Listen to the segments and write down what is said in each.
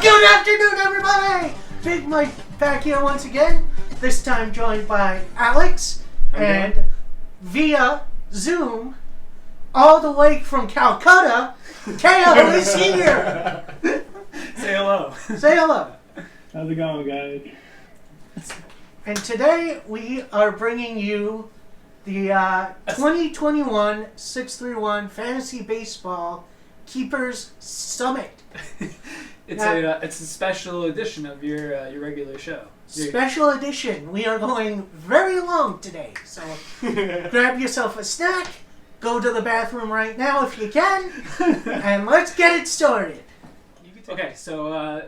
Good afternoon, everybody! Big Mike back here once again. This time joined by Alex and via Zoom, all the way from Calcutta, KO is here! Say hello. Say hello. How's it going, guys? And today we are bringing you the 2021 631 Fantasy Baseball Keepers Summit. It's a special edition of your regular show. Special edition. We are going very long today, so grab yourself a snack, go to the bathroom right now if you can, and let's get it started. Okay, so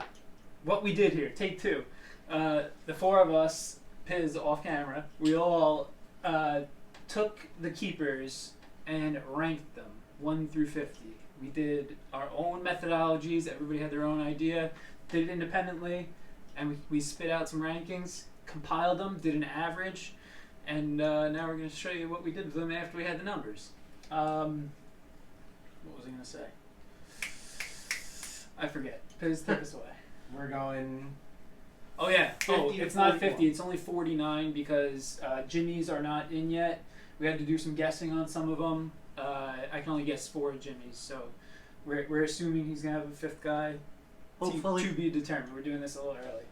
what we did here, take two. The four of us, Piz off camera, we all took the keepers and ranked them 1 through 50. We did our own methodologies. Everybody had their own idea. Did it independently, and we spit out some rankings, compiled them, did an average, and now we're going to show you what we did with them after we had the numbers. What was I going to say? I forget. Piz, take us away. We're going... Oh, yeah. 50 It's to not 41. 50. It's only 49 because Jimmy's are not in yet. We had to do some guessing on some of them. I can only guess 4 Jimmys, so we're assuming he's going to have a 5th guy. Hopefully. To be determined. We're doing this a little early.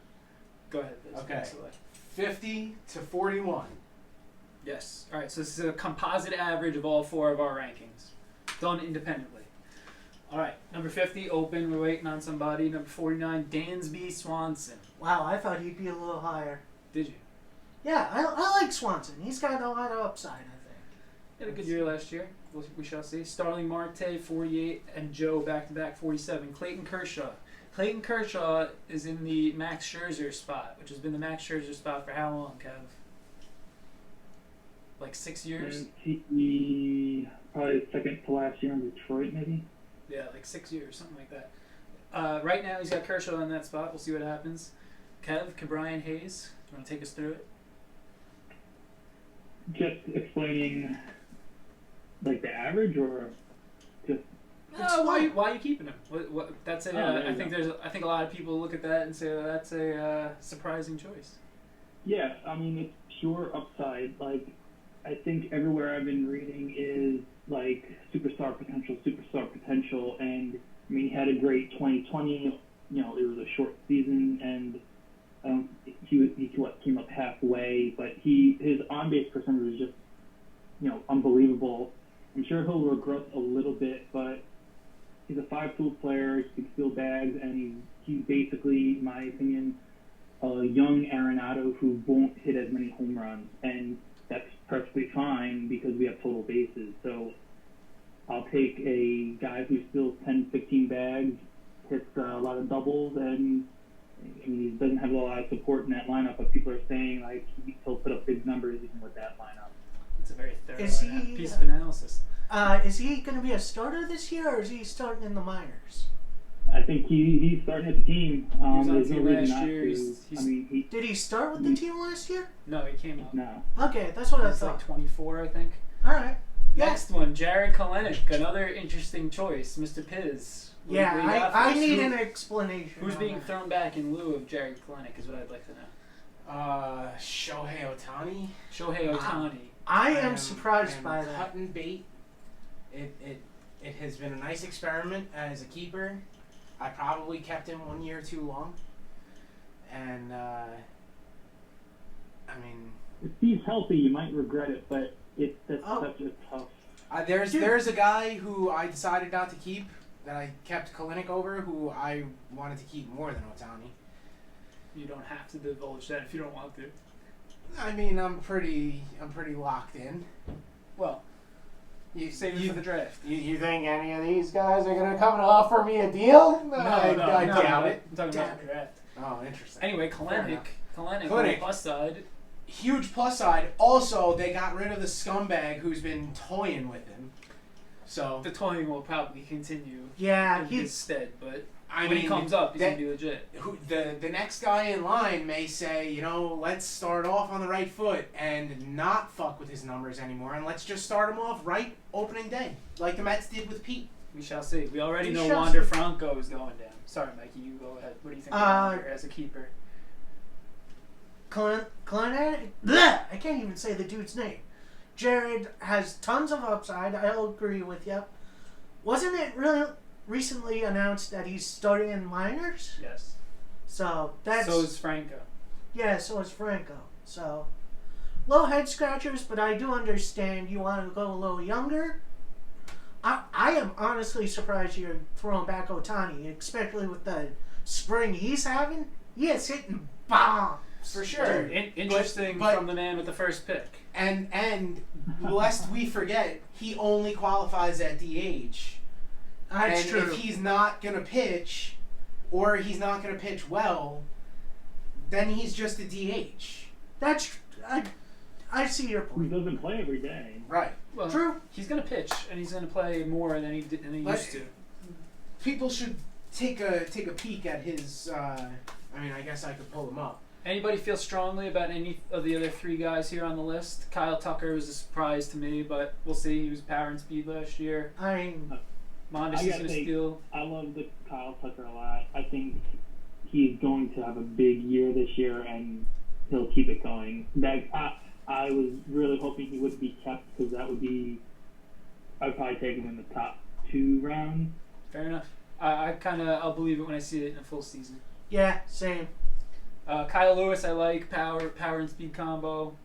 Go ahead, Piz. Okay. Take us away. 50 to 41. Yes. All right, so this is a composite average of all 4 of our rankings, done independently. All right, number 50, open. We're waiting on somebody. Number 49, Dansby Swanson. Wow, I thought he'd be a little higher. Did you? Yeah, I like Swanson. He's got a lot of upside, I think. He had a good year last year. We shall see. Starling Marte, 48, and Joe back-to-back 47. Clayton Kershaw. Clayton Kershaw is in the Max Scherzer spot, which has been the Max Scherzer spot for how long, Kev? Like 6 years? He probably second to last year in Detroit, maybe. Yeah, like 6 years, something like that. Right now, he's got Kershaw in that spot. We'll see what happens. Kev, Brian Hayes, you want to take us through it? Just explaining, like, the average, or just... Why are you keeping him? What? That's a. there I you think go. I think a lot of people look at that and say that's a surprising choice. Yeah, I mean, it's pure upside. Like, I think everywhere I've been reading is, like, superstar potential, and, I mean, he had a great 2020, you know, it was a short season, and he came up halfway, but his on-base percentage was just, you know, unbelievable. I'm sure he'll regress a little bit, but he's a 5-tool player. He can steal bags, and he's basically, in my opinion, a young Arenado who won't hit as many home runs, and that's perfectly fine because we have total bases. So I'll take a guy who steals 10, 15 bags, hits a lot of doubles, and I mean, he doesn't have a lot of support in that lineup, but people are saying like he'll put up big numbers even with that lineup. It's a very thorough piece of analysis. Is he going to be a starter this year, or is he starting in the minors? I think he's starting at the team. He was on There's the no team reason last not year. to. I mean, Did he start with the team last year? No, he came up. no. Okay, that's what I He's thought. like 24, I think. All right. Yeah. Next one, Jared Kalenic, another interesting choice, Mr. Piz. What do you got for I us? need an explanation. Who's on being that. thrown back in lieu of Jared Kalenic is what I'd like to know. Shohei Ohtani. Shohei Ohtani. I am surprised by that. Cutting bait. It has been a nice experiment as a keeper. I probably kept him 1 year too long. And, I mean... If he's healthy, you might regret it, but that's such a tough. There's a guy who I decided not to keep that I kept Kalinick over, who I wanted to keep more than Ohtani. You don't have to divulge that if you don't want to. I mean, I'm pretty locked in. Well, save it for the draft. You think any of these guys are gonna come and offer me a deal? I doubt it. I'm talking about the draft. Oh, interesting. Anyway, Kalenic on the plus side. Huge plus side. Also, they got rid of the scumbag who's been toying with him. So The toying will probably continue Yeah, in his stead, but when he comes up, he's going to be legit. The next guy in line may say, you know, let's start off on the right foot and not fuck with his numbers anymore, and let's just start him off right opening day, like the Mets did with Pete. We shall see. We already We know shall Wander see. Franco is going down. Sorry, Mikey, you go ahead. What do you think of Wander as a keeper? Bleh, I can't even say the dude's name. Jared has tons of upside. I'll agree with you. Wasn't it really recently announced that he's starting in minors? Yes. So that's So is Franco. yeah. So is Franco. So low head scratchers, but I do understand you want to go a little younger. I am honestly surprised you're throwing back Otani, especially with the spring he's having. He is hitting bombs. For sure. Interesting But- from the man with the first pick. And lest we forget, he only qualifies at DH. That's and true. if he's not gonna pitch, or he's not gonna pitch well, then he's just a DH. That's I see your He point. doesn't play every day. Right. Well, True. he's going to pitch, and he's going to play more than he But- used to. People should take a peek at his. I guess I could pull him up. Anybody feel strongly about any of the other three guys here on the list? Kyle Tucker was a surprise to me, but we'll see. He was power and speed last year. I mean, Mondesi I is gotta going to say- steal. I love the Kyle Tucker a lot. I think he's going to have a big year this year, and he'll keep it going. I was really hoping he would be kept because that would be. I'd probably take him in the top 2 rounds. Fair enough. I'll believe it when I see it in a full season. yeah, same. Kyle Lewis, I like power and speed combo.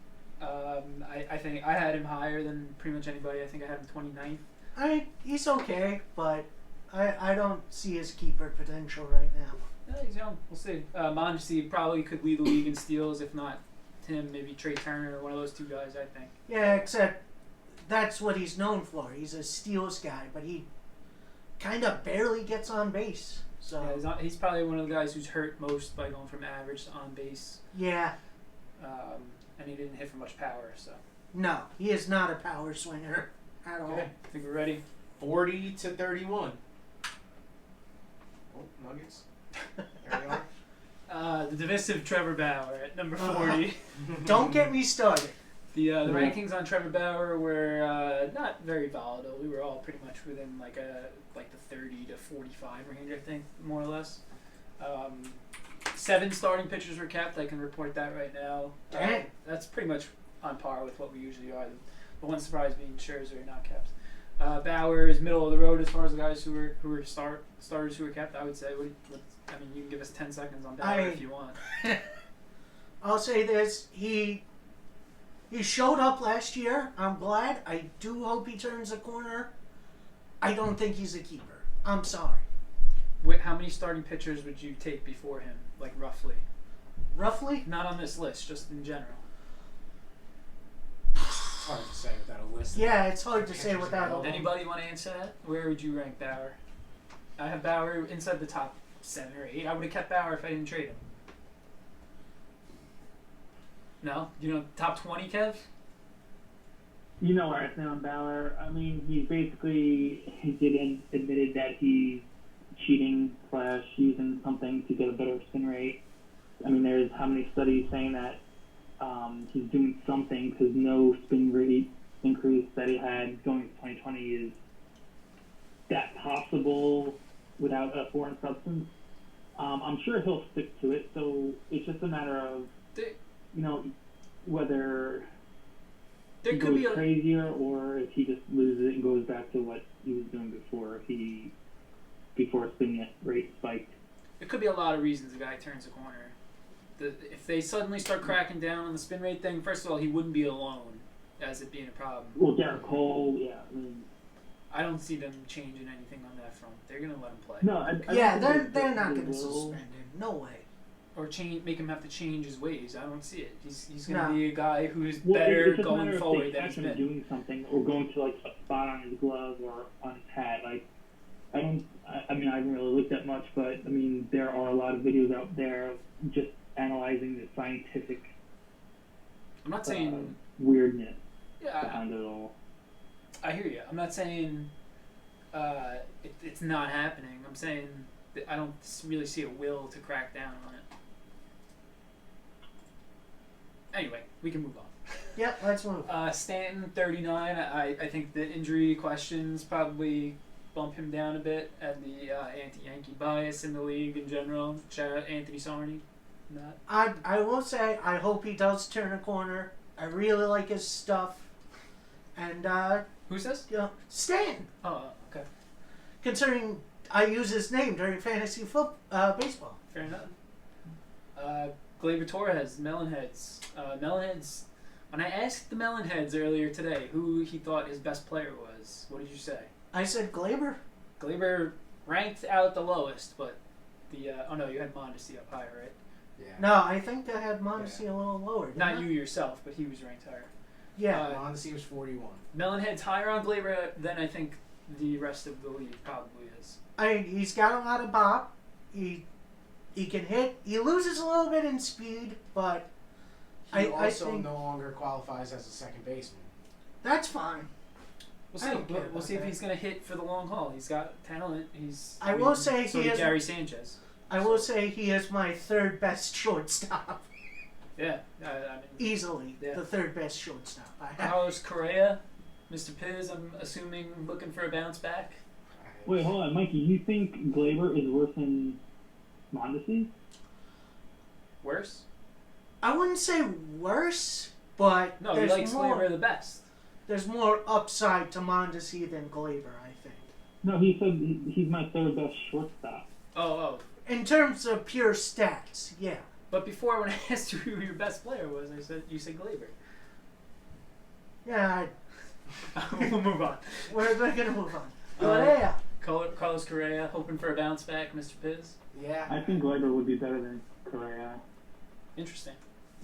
I think I had him higher than pretty much anybody. I think I had him 29th. I mean, he's okay, but I don't see his keeper potential right now. Yeah, he's young. We'll see. Mondesi probably could lead the league in steals, if not him, maybe Trey Turner or one of those two guys, I think. Yeah, except that's what he's known for. He's a steals guy, but he kind of barely gets on base. So Yeah, he's probably one of the guys who's hurt most by going from average to on base. yeah, And he didn't hit for much power, so. no, he is not a power swinger at all. Okay. I think we're ready. 40 to 31. Oh, Nuggets. There we are. The divisive Trevor Bauer at number 40. Don't get me started. The rankings on Trevor Bauer were not very volatile. We were all pretty much within like the 30 to 45 range, I think, more or less. 7 starting pitchers were kept. I can report that right now. Dang. That's pretty much on par with what we usually are. The one surprise being Scherzer not kept. Bauer is middle of the road as far as the guys who were starters who were kept. I would say. You can give us 10 seconds on Bauer if you want. I'll say this: he showed up last year. I'm glad. I do hope he turns the corner. I don't think he's a keeper. I'm sorry. How many starting pitchers would you take before him, like roughly? Roughly, Not on this list, just in general. It's hard to say without a list. yeah, it's hard to say without a. Anybody want to answer that? Where would you rank Bauer? I have Bauer inside the top 7 or 8. I would have kept Bauer if I didn't trade him. No? Top 20, Kev? You know where I stand on Bauer. I mean, he did admitted that he's cheating / using something to get a better spin rate. I mean, there's how many studies saying that he's doing something because no spin rate increase that he had going into 2020 is that possible without a foreign substance. I'm sure he'll stick to it. So it's just a matter of, whether There he could goes be a crazier or if he just loses it and goes back to what he was doing before spin rate spiked. There could be a lot of reasons a guy turns a corner. If they suddenly start cracking down on the spin rate thing, first of all, he wouldn't be alone as it being a problem. Well, Garrett Cole, yeah. I mean, I don't see them changing anything on that front. They're gonna let him play, no, I Yeah, don't think they're not they going to will. suspend him. No way. or make him have to change his ways. I don't see it. He's gonna No. be a guy who's Well, better it's just a going matter forward if than they he's catch him been. doing something or going to like a spot on his glove or on his hat. Like, I haven't really looked at much, but I mean, there are a lot of videos out there just analyzing the scientific I'm not saying. weirdness Yeah, behind it all. I hear you. I'm not saying it's not happening. I'm saying that I don't really see a will to crack down on it. Anyway, we can move on. Yeah, let's move. Stanton, 39. I think the injury questions probably bump him down a bit and the anti-Yankee bias in the league in general. Shout out Anthony Sarney. Not. I will say I hope he does turn a corner. I really like his stuff. And Who's this? Stanton. Oh, okay. Considering I use his name during fantasy baseball. Fair enough. Gleyber Torres, Melonheads. Melonheads. When I asked the Melonheads earlier today who he thought his best player was, what did you say? I said Gleyber. Gleyber ranked out the lowest, but the oh no, you had Mondesi up higher, right? Yeah. No, I think I had Mondesi a little lower. Didn't Not I? you yourself, but he was ranked higher. Yeah. Mondesi was 41. Melonhead's higher on Gleyber than I think the rest of the league probably is. I mean, he's got a lot of bop. He can hit. He loses a little bit in speed, but He I also think no longer qualifies as a second baseman. that's fine. We'll I see. don't care We'll about see if that. he's going to hit for the long haul. He's got talent. I will say so he did has- Gary Sanchez. I will say he is my third best shortstop. Yeah, I mean, Easily Yeah. the third best shortstop. I have. Carlos Correa, Mr. Piz. I'm assuming looking for a bounce back. Wait, hold on, Mikey. You think Gleyber is worse than Mondesi? Worse? I wouldn't say worse, but No, he there's likes more. Gleyber the best. There's more upside to Mondesi than Gleyber, I think. No, he said he's my third best shortstop. Oh. In terms of pure stats, yeah. But before, when I asked you who your best player was, you said Gleyber. Yeah, We'll move on. we're gonna move on. Uh, Yeah. Carlos Correa, hoping for a bounce back, Mr. Piz. Yeah. I think Gleyber would be better than Correa. Interesting.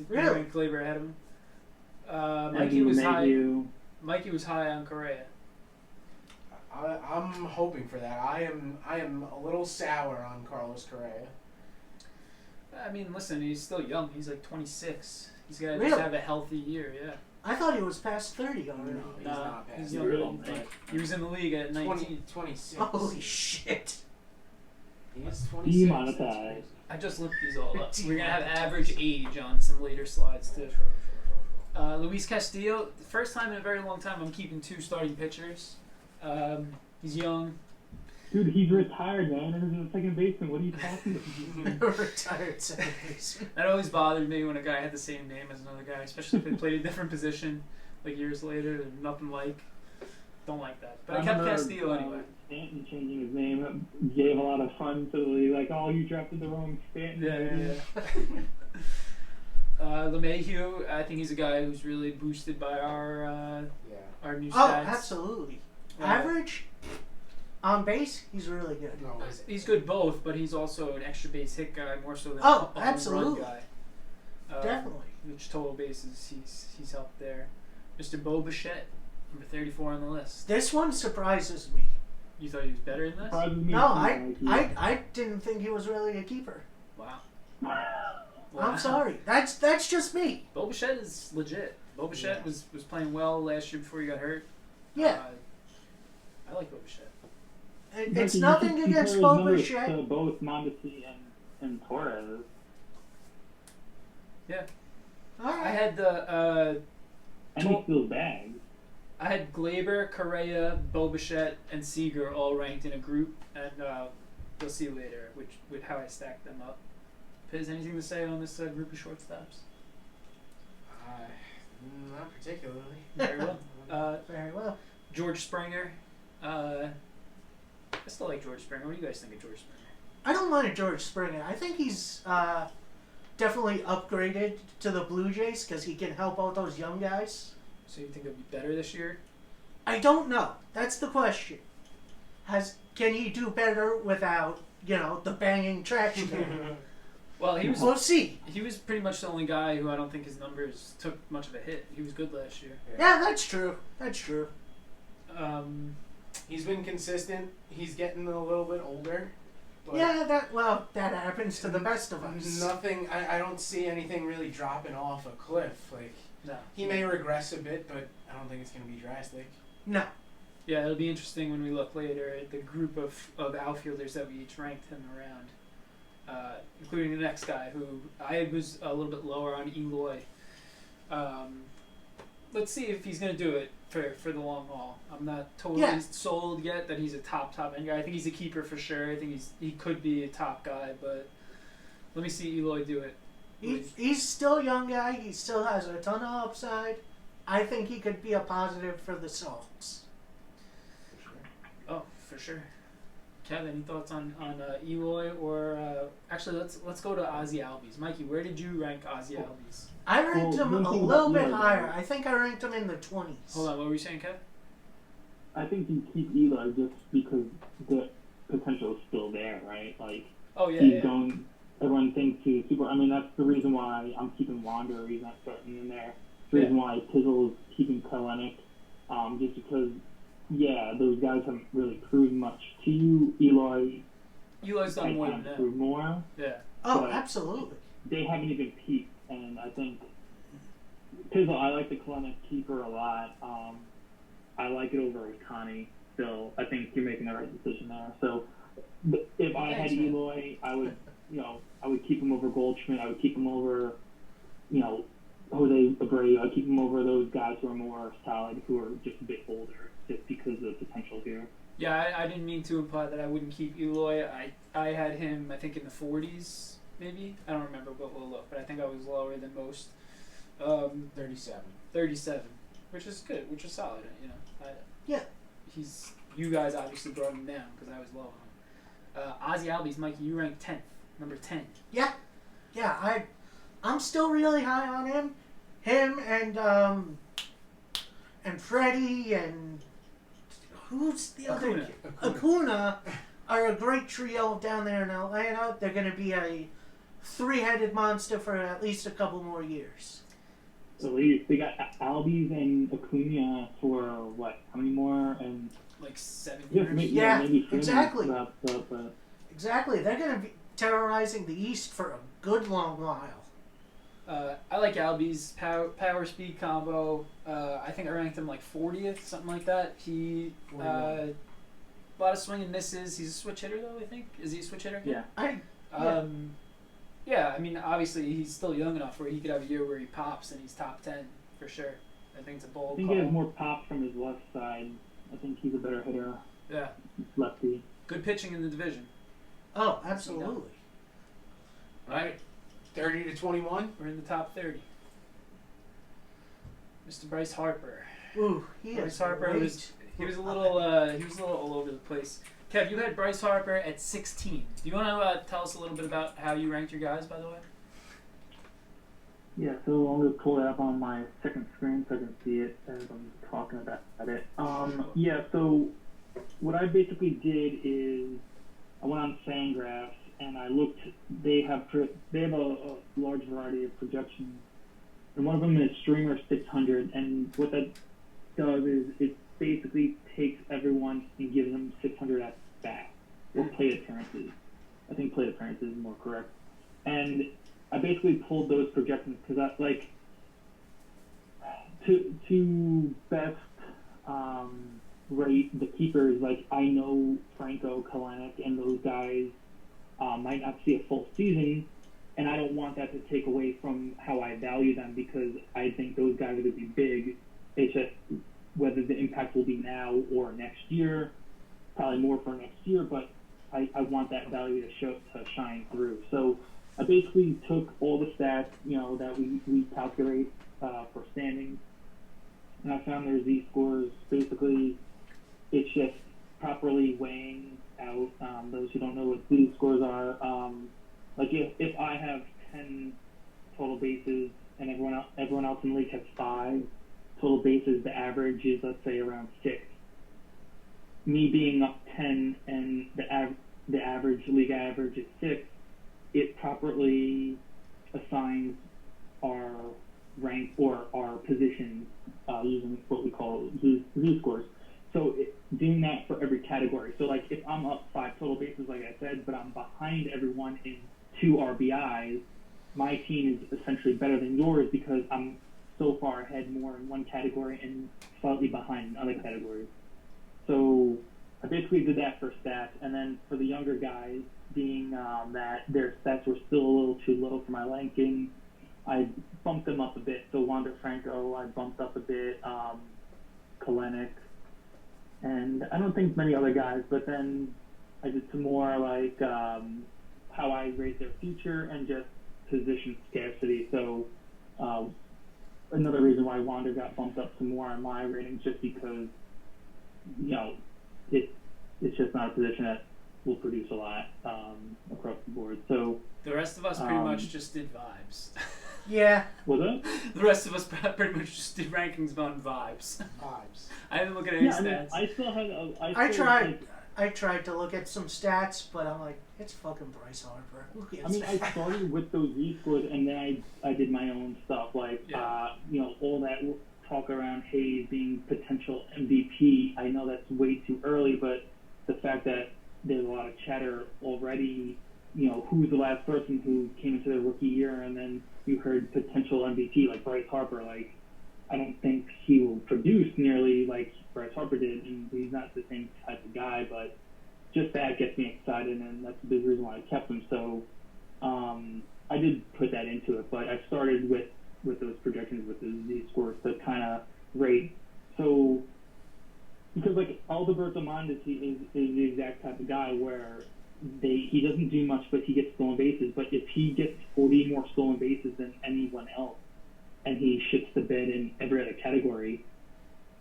Really? You rank Gleyber ahead of him. Mikey Maybe was high. Mayhew. Mikey was high on Correa. I'm hoping for that. I am a little sour on Carlos Correa. I mean, listen, he's still young. He's like 26. He's got to Really? just have a healthy year. Yeah. I thought he was past 30 already. No, he's Nah, not bad. he's You're younger. wrong, than- Mike. He was in the league at 19. 26. Holy shit. He is 26. Demonetized. That's crazy. I just looked these all up. We're gonna have average age on some later slides too. Luis Castillo, the first time in a very long time I'm keeping two starting pitchers. He's young. Dude, he's retired, man. And he's a second baseman. What are you talking about? Retired second baseman. That always bothered me when a guy had the same name as another guy, especially if they played a different position like years later. They're nothing like. Don't like that. But I kept remember, Castillo anyway. Stanton changing his name gave a lot of fun to the league. Like, oh, you drafted the wrong Stanton. Yeah. LeMahieu, I think he's a guy who's really boosted by our new Oh, stats. absolutely. Uh, Average? On base, he's really good. No, He's good both, but he's also an extra base hit guy more so than Oh, a home run absolutely. guy. Definitely. Which total bases he's helped there. Mr. Bo Bichette, number 34 on the list. This one surprises me. You thought he was better in this? Surprises me No, too, Mikey. I didn't think he was really a keeper. Wow. I'm sorry. That's just me. Bo Bichette is legit. Bo Bichette was playing well last year before he got hurt. Yeah. I like Bo Bichette. It's Mikey, you nothing should against compare his Bo numbers Bichette. to both Mondesi and Torres. All I right. had the And he steals bags. I had Gleyber, Correa, Bo Bichette, and Seager all ranked in a group, and we'll see later with how I stacked them up. Piz, anything to say on this group of shortstops? not particularly. Very well. Very well. George Springer. I still like George Springer. What do you guys think of George Springer? I don't mind George Springer. I think he's definitely upgraded to the Blue Jays because he can help out those young guys. So you think he'll be better this year? I don't know. That's the question. Can he do better without the banging traction can? Well, We'll see. he was pretty much the only guy who I don't think his numbers took much of a hit. He was good last year. Yeah, that's true. That's true. He's been consistent. He's getting a little bit older. But Yeah, that happens to the best of us. Nothing. I don't see anything really dropping off a cliff. Like No. he may regress a bit, but I don't think it's going to be drastic. No. Yeah, it'll be interesting when we look later at the group of outfielders that we each ranked him around, including the next guy who I was a little bit lower on, Eloy. Let's see if he's going to do it. for the long haul. I'm not totally Yeah. sold yet that he's a top end guy. I think he's a keeper for sure. I think he could be a top guy, but let me see Eloy do it. He's still a young guy. He still has a ton of upside. I think he could be a positive for the Sox. Oh, for sure. Kev, any thoughts on Eloy or actually let's go to Ozzy Albies. Mikey, where did you rank Ozzy Albies? I ranked him one a thing little about bit Eloy, higher. I think I ranked him in the 20s. Hold on, what were you saying, Kev? I think you keep Eli just because the potential is still there, right? Like Oh yeah, he's yeah. going. Everyone thinks he's super. I mean, that's the reason why I'm keeping Wander. He's not starting in there. The reason why Pizzle is keeping Kalenic, just because. Yeah, those guys haven't really proved much. To you, Eloy, Eloy's done more than have that. proved more. Yeah. Oh, But- absolutely. They haven't even peaked, and I think Pizzle. I like the Kalenic keeper a lot. I like it over Otani still. I think you're making the right decision there. So if I had Thanks, man. Eloy, I would, I would keep him over Goldschmidt. I would keep him over, Jose Abreu. I'd keep him over those guys who are more solid, who are just a bit older, just because of the potential here. Yeah, I didn't mean to imply that I wouldn't keep Eloy. I had him, I think, in the 40s, maybe. I don't remember, but we'll look. But I think I was lower than most. 37. 37, which is good, which is solid. Yeah. You guys obviously brought him down because I was low on him. Ozzy Albies, Mikey, you ranked 10th, number 10. Yeah, I'm still really high on him. Him and Freddie and who's the other Acuna. kid? Acuna are a great trio down there in Atlanta. They're going to be a three-headed monster for at least a couple more years. At least they got Albies and Acuna for what? How many more? And Like 7 yeah, years. maybe, Yeah, maybe Freeman exactly. wraps up, but Exactly. They're going to be terrorizing the East for a good long while. I like Albies power speed combo. I think I ranked him like 40th, something like that. He a lot of swing and misses. He's a switch hitter though. I think is he a switch hitter? yeah. Yeah. I mean, obviously he's still young enough where he could have a year where he pops and he's top 10 for sure. I think it's a I bold think call. he has more pop from his left side. I think he's a better hitter. Yeah, Lefty. good pitching in the division. Oh, absolutely. All right. 30 to 21. We're in the top 30. Mr. Bryce Harper. Ooh, he Bryce is Harper great. was he was a little all over the place. Kev, you had Bryce Harper at 16. Do you want to tell us a little bit about how you ranked your guys, by the way? Yeah, so I'm going to pull it up on my second screen so I can see it as I'm talking about it. Yeah, so what I basically did is I went on Fangraphs and I looked. They have a large variety of projections, and one of them is Streamer 600. And what that does is it basically takes everyone and gives them 600 at bat or plate appearances. I think plate appearances is more correct. And I basically pulled those projections because that's like to best rate the keepers. Like I know Franco, Kalenic, and those guys might not see a full season, and I don't want that to take away from how I value them because I think those guys are going to be big. It's just whether the impact will be now or next year. Probably more for next year, but I want that value to shine through. So I basically took all the stats, that we calculate for standings, and I found their Z-scores. Basically, it's just properly weighing out those who don't know what Z-scores are. Like if I have 10 total bases and everyone else in the league has 5 total bases, the average is, let's say, around 6. Me being up 10 and the average league average is 6, it properly assigns our rank or our positions using what we call Z-scores. So doing that for every category. So like if I'm up 5 total bases, like I said, but I'm behind everyone in 2 RBIs, my team is essentially better than yours because I'm so far ahead more in one category and slightly behind in other categories. So I basically did that for stats, and then for the younger guys, being that their stats were still a little too low for my ranking, I bumped them up a bit. So Wander Franco, I bumped up a bit. Kalenic, and I don't think many other guys. But then I did some more like how I rate their future and just position scarcity. So another reason why Wander got bumped up some more on my ratings, just because it's just not a position that will produce a lot across the board. So The rest of us pretty much just did vibes. Yeah. was it? The rest of us pretty much just did rankings on vibes. Vibes. I didn't look at any Yeah, I mean, stats. I still had. I tried to look at some stats, but I'm like, it's fucking Bryce Harper. Who gives I mean, a I started with those Z scores, and then I did my own stuff, like Yeah. all that talk around Hayes being potential MVP. I know that's way too early, but the fact that there's a lot of chatter already, who's the last person who came into their rookie year, and then you heard potential MVP like Bryce Harper. Like, I don't think he will produce nearly like Bryce Harper did, and he's not the same type of guy, but just that gets me excited, and that's the big reason why I kept him. So I did put that into it, but I started with those projections with the Z scores to kind of rate. So because like Alberto Mondesi is the exact type of guy where he doesn't do much, but he gets stolen bases. But if he gets 40 more stolen bases than anyone else, and he shits the bed in every other category,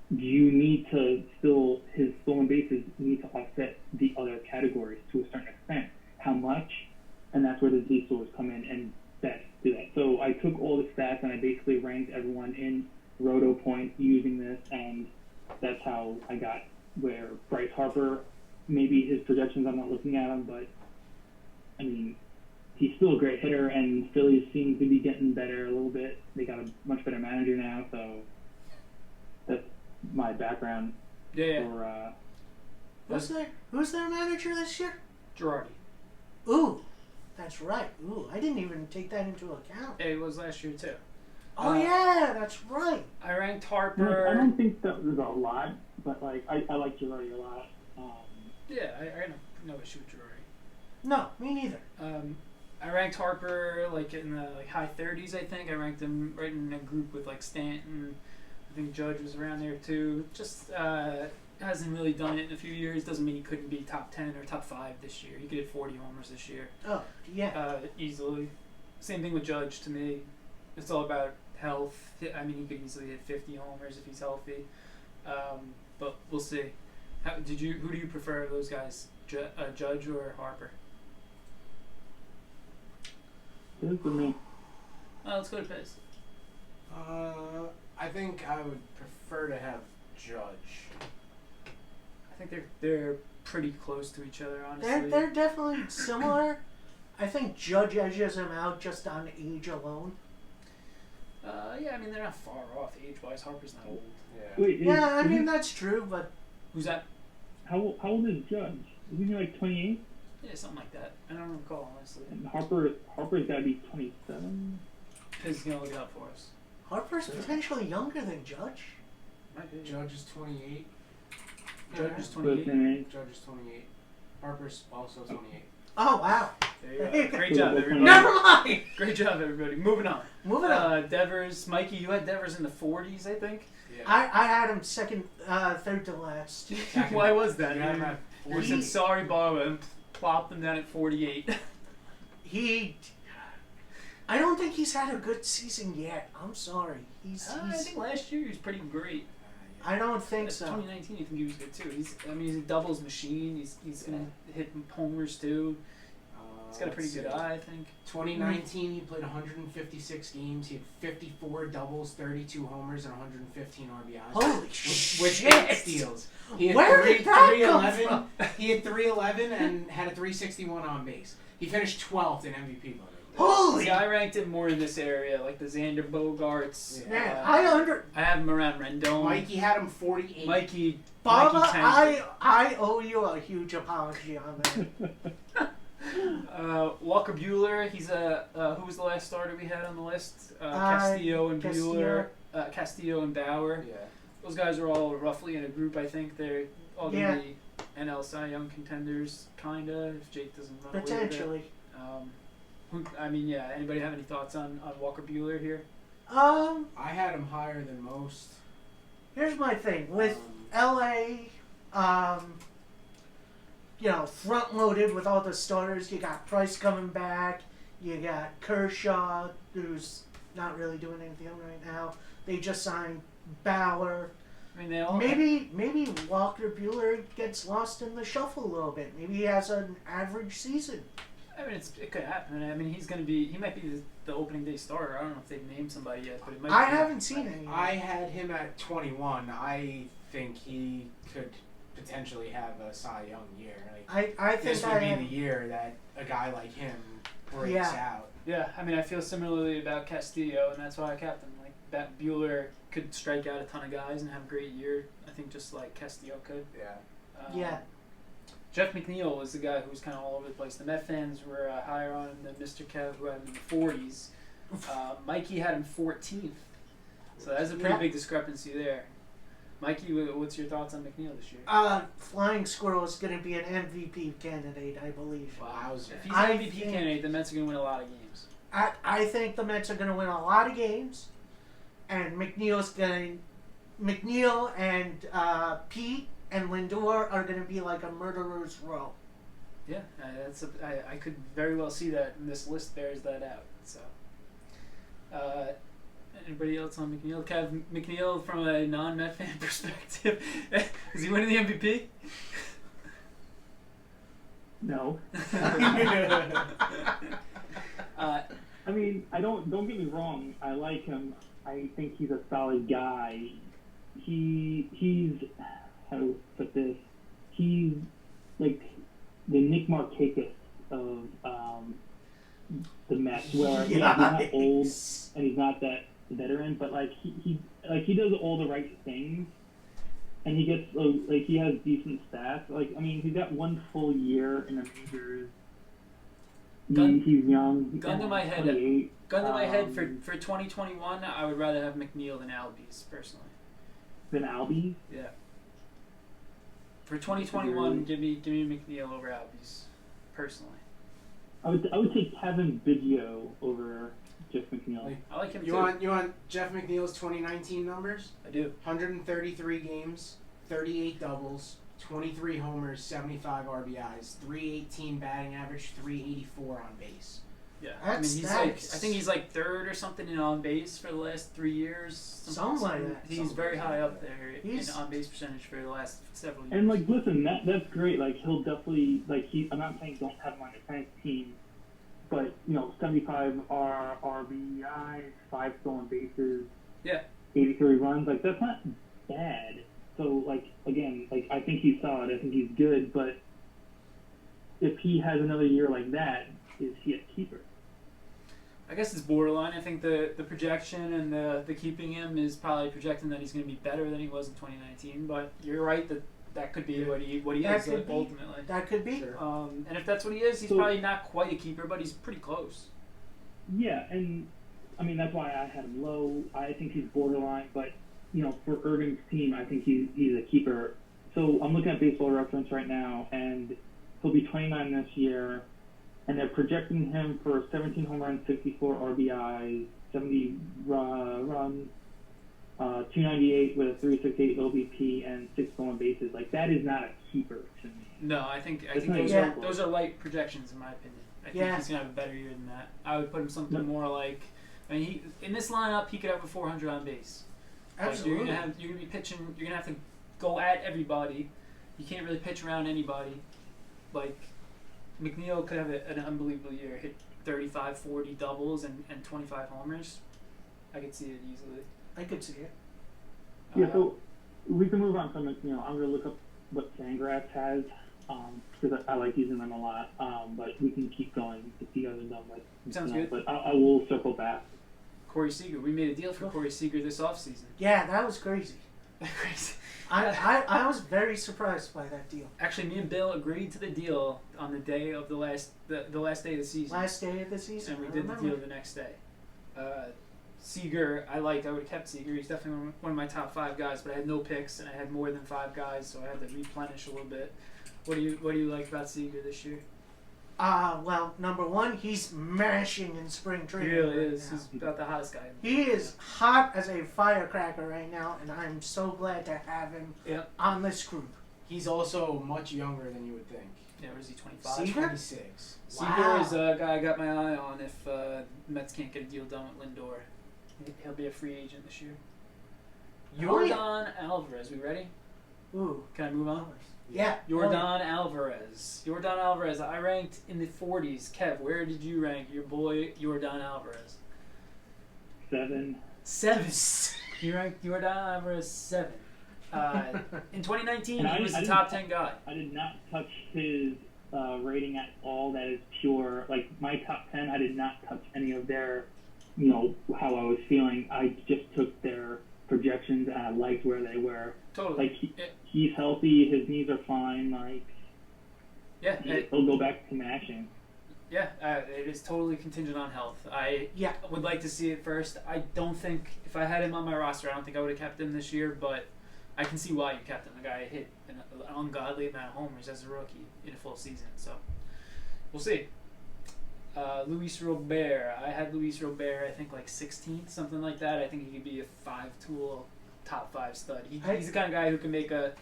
you need to still, his stolen bases need to offset the other categories to a certain extent. How much? And that's where the Z scores come in and best do that. So I took all the stats and I basically ranked everyone in Roto Point using this, and that's how I got where Bryce Harper, maybe his projections, I'm not looking at him, but I mean, he's still a great hitter, and Phillies seem to be getting better a little bit. They got a much better manager now, so that's my background Yeah. for Who's their manager this year? Girardi. Ooh, that's right. Ooh, I didn't even take that into account. It was last year too. Oh yeah, that's right. I ranked I Harper. don't think that was a lot, but like I like Girardi a lot. Yeah, I had no issue with Girardi. No, me neither. I ranked Harper like in the high 30s. I think I ranked him right in a group with like Stanton. I think Judge was around there too. Just hasn't really done it in a few years. Doesn't mean he couldn't be top 10 or top 5 this year. He could hit 40 homers this year. Oh yeah. Easily. Same thing with Judge to me. It's all about health. I mean, he could easily hit 50 homers if he's healthy. But we'll see. Who do you prefer of those guys, Judge or Harper? Good for me. Let's go to Piz. I think I would prefer to have Judge. I think they're pretty close to each other, honestly. They're definitely similar. I think Judge edges him out just on age alone. Yeah, I mean they're not far off age-wise. Harper's not old. Yeah. Wait, Yeah, I mean that's true, but Who's that? how old is Judge? Isn't he like 28? Yeah, something like that. I don't recall honestly. And Harper's got to be 27. Piz is gonna look it up for us. Harper's potentially younger than Judge. Might be. Judge is 28. Judge is So 28. same age. Judge is 28. Harper's also 28. Oh wow. There you go. Great job, everybody. Never mind. Great job, everybody. Moving on. Moving on. Devers, Mikey, you had Devers in the 40s, I think. Yeah. I had him third to last. Why was that? You have him at You 40. said sorry, Bob, and plopped him down at 48. I don't think he's had a good season yet. I'm sorry. I think last year he was pretty great. I don't think That's so. 2019, I think he was good too. He's a doubles machine. He's gonna hit homers too. He's got a pretty good eye, I think. 2019, he played 156 games. He had 54 doubles, 32 homers, and 115 RBIs. Holy with shit! 8 steals. He had Where did that come 311. from? He had 311 and had a 361 on base. He finished 12th in MVP voting. Holy! See, I ranked him more in this area, like the Xander Bogarts. Yeah. Man, I have him around Rendon. Mikey had him 48. Mikey Baba, tanked it. I owe you a huge apology on that. Walker Buehler, he's who was the last starter we had on the list? Castillo and Buehler, Castillo and Bauer. Yeah. Those guys are all roughly in a group. I think they're all gonna Yeah. be NL Cy Young contenders, kinda. If Jake doesn't run away with it. Potentially. Anybody have any thoughts on Walker Buehler here? I had him higher than most. Here's my thing with LA. Front loaded with all the starters. You got Price coming back. You got Kershaw, who's not really doing anything right now. They just signed Bauer. I mean, they all Maybe Walker Buehler gets lost in the shuffle a little bit. Maybe he has an average season. I mean, it could happen. I mean, he might be the opening day starter. I don't know if they've named somebody yet, but it might. I haven't seen any. I had him at 21. I think he could potentially have a Cy Young year. Like, I think this would be the year that a guy like him breaks out. Yeah, I mean, I feel similarly about Castillo, and that's why I kept him. Like, that Buehler could strike out a ton of guys and have a great year. I think just like Castillo could. Yeah. Jeff McNeil was the guy who was kind of all over the place. The Met fans were higher on him than Mr. Kev, who had him in the 40s. Mikey had him 14th. So that's a pretty big discrepancy there. Mikey, what's your thoughts on McNeil this year? Flying Squirrel is going to be an MVP candidate, I believe. Wow. If he's an MVP candidate, the Mets are going to win a lot of games. I think the Mets are going to win a lot of games, and McNeil and Pete and Lindor are going to be like a murderer's row. Yeah, I could very well see that, and this list bears that out. So, anybody else on McNeil? Kev, McNeil, from a non-Met fan perspective, is he winning the MVP? No. I mean, don't get me wrong. I like him. I think he's a solid guy. He's how to put this? He's like the Nick Markakis of the Mets, where he's not old and he's not that veteran, but like he does all the right things, and he gets like he has decent stats. Like, I mean, he's got one full year in the majors. He's young. Gun to my head. 28. Gun to my head for 2021. I would rather have McNeil than Albies personally. Than Albies? Yeah. For 2021, give me McNeil over Albies, personally. I would take Kevin Biggio over Jeff McNeil. I like him You too. want Jeff McNeil's 2019 numbers? I do. 133 games, 38 doubles, 23 homers, 75 RBIs, 318 batting average, 384 on base. Yeah, That's I think he's like third or something in on base for the last 3 years. Something like that. He's very high up there in He's on base percentage for the last several years. And like, listen, that's great. Like, he'll definitely I'm not saying don't have him on your fantasy team, but 75 RBIs, 5 stolen bases, 83 runs. Like, that's not bad. So like, again, like, I think he's solid. I think he's good. But if he has another year like that, is he a keeper? I guess it's borderline. I think the projection and the keeping him is probably projecting that he's going to be better than he was in 2019. But you're right that could be what he is ultimately. That could be. Sure. And if that's what he is, he's probably not quite a keeper, but he's pretty close. Yeah, and I mean that's why I had him low. I think he's borderline, but for Irving's team, I think he's a keeper. So I'm looking at Baseball Reference right now, and he'll be 29 this year. And they're projecting him for 17 home runs, 64 RBIs, 70 runs, 298 with a 368 OBP, and 6 stolen bases. Like, that is not a keeper to me. No, I think not those are light projections in my opinion. I think he's gonna have a better year than that. I would put him something more like, he in this lineup he could have a 400 on base. Absolutely. Like, you're gonna be pitching. You're gonna have to go at everybody. You can't really pitch around anybody. Like, McNeil could have an unbelievable year, hit 35, 40 doubles and 25 homers. I could see it easily. I could see it. Yeah, so we can move on from McNeil. I'm going to look up what Fangraphs has, because I like using them a lot, but we can keep going if you guys are done with McNeil. Sounds good. But I will circle back. Corey Seager. We made a deal for Corey Seager this offseason. Yeah, that was crazy. Crazy. I was very surprised by that deal. Actually, me and Bill agreed to the deal on the day of the last day of the season. Last day of the season. And we did the deal the next day. Seager, I would have kept Seager. He's definitely one of my top 5 guys, but I had no picks and I had more than 5 guys, so I had to replenish a little bit. What do you like about Seager this year? Well, number one, he's mashing in spring He training. really right is. now. He's about the hottest guy. He is hot as a firecracker right now, and I'm so glad to have him Yep. on this group. He's also much younger than you would think. Yeah, where is he? 25. Seager? 26. Seager is a guy I got my eye on if Mets can't get a deal done with Lindor. He'll be a free agent this year. Yordan Alvarez. We ready? Ooh. Can I move on? Yeah. Yordan Alvarez. Yordan Alvarez. I ranked in the 40s. Kev, where did you rank your boy Yordan Alvarez? 7. 7. You ranked Yordan Alvarez 7. In 2019, And he was I a didn't- top 10 guy. I did not touch his rating at all. That is pure. Like my top 10, I did not touch any of their, how I was feeling. I just took their projections and I liked where they were. Totally. Like he's healthy, his knees are fine. Like Yeah. he'll go back to mashing. Yeah, it is totally contingent on health. I Yeah. would like to see it first. I don't think, if I had him on my roster, I don't think I would have kept him this year, but I can see why you kept him. The guy hit an ungodly amount of homers as a rookie in a full season, so we'll see. Luis Robert. I had Luis Robert, I think, like 16th, something like that. I think he could be a 5-tool, top 5 stud. He's the kind of guy who can make a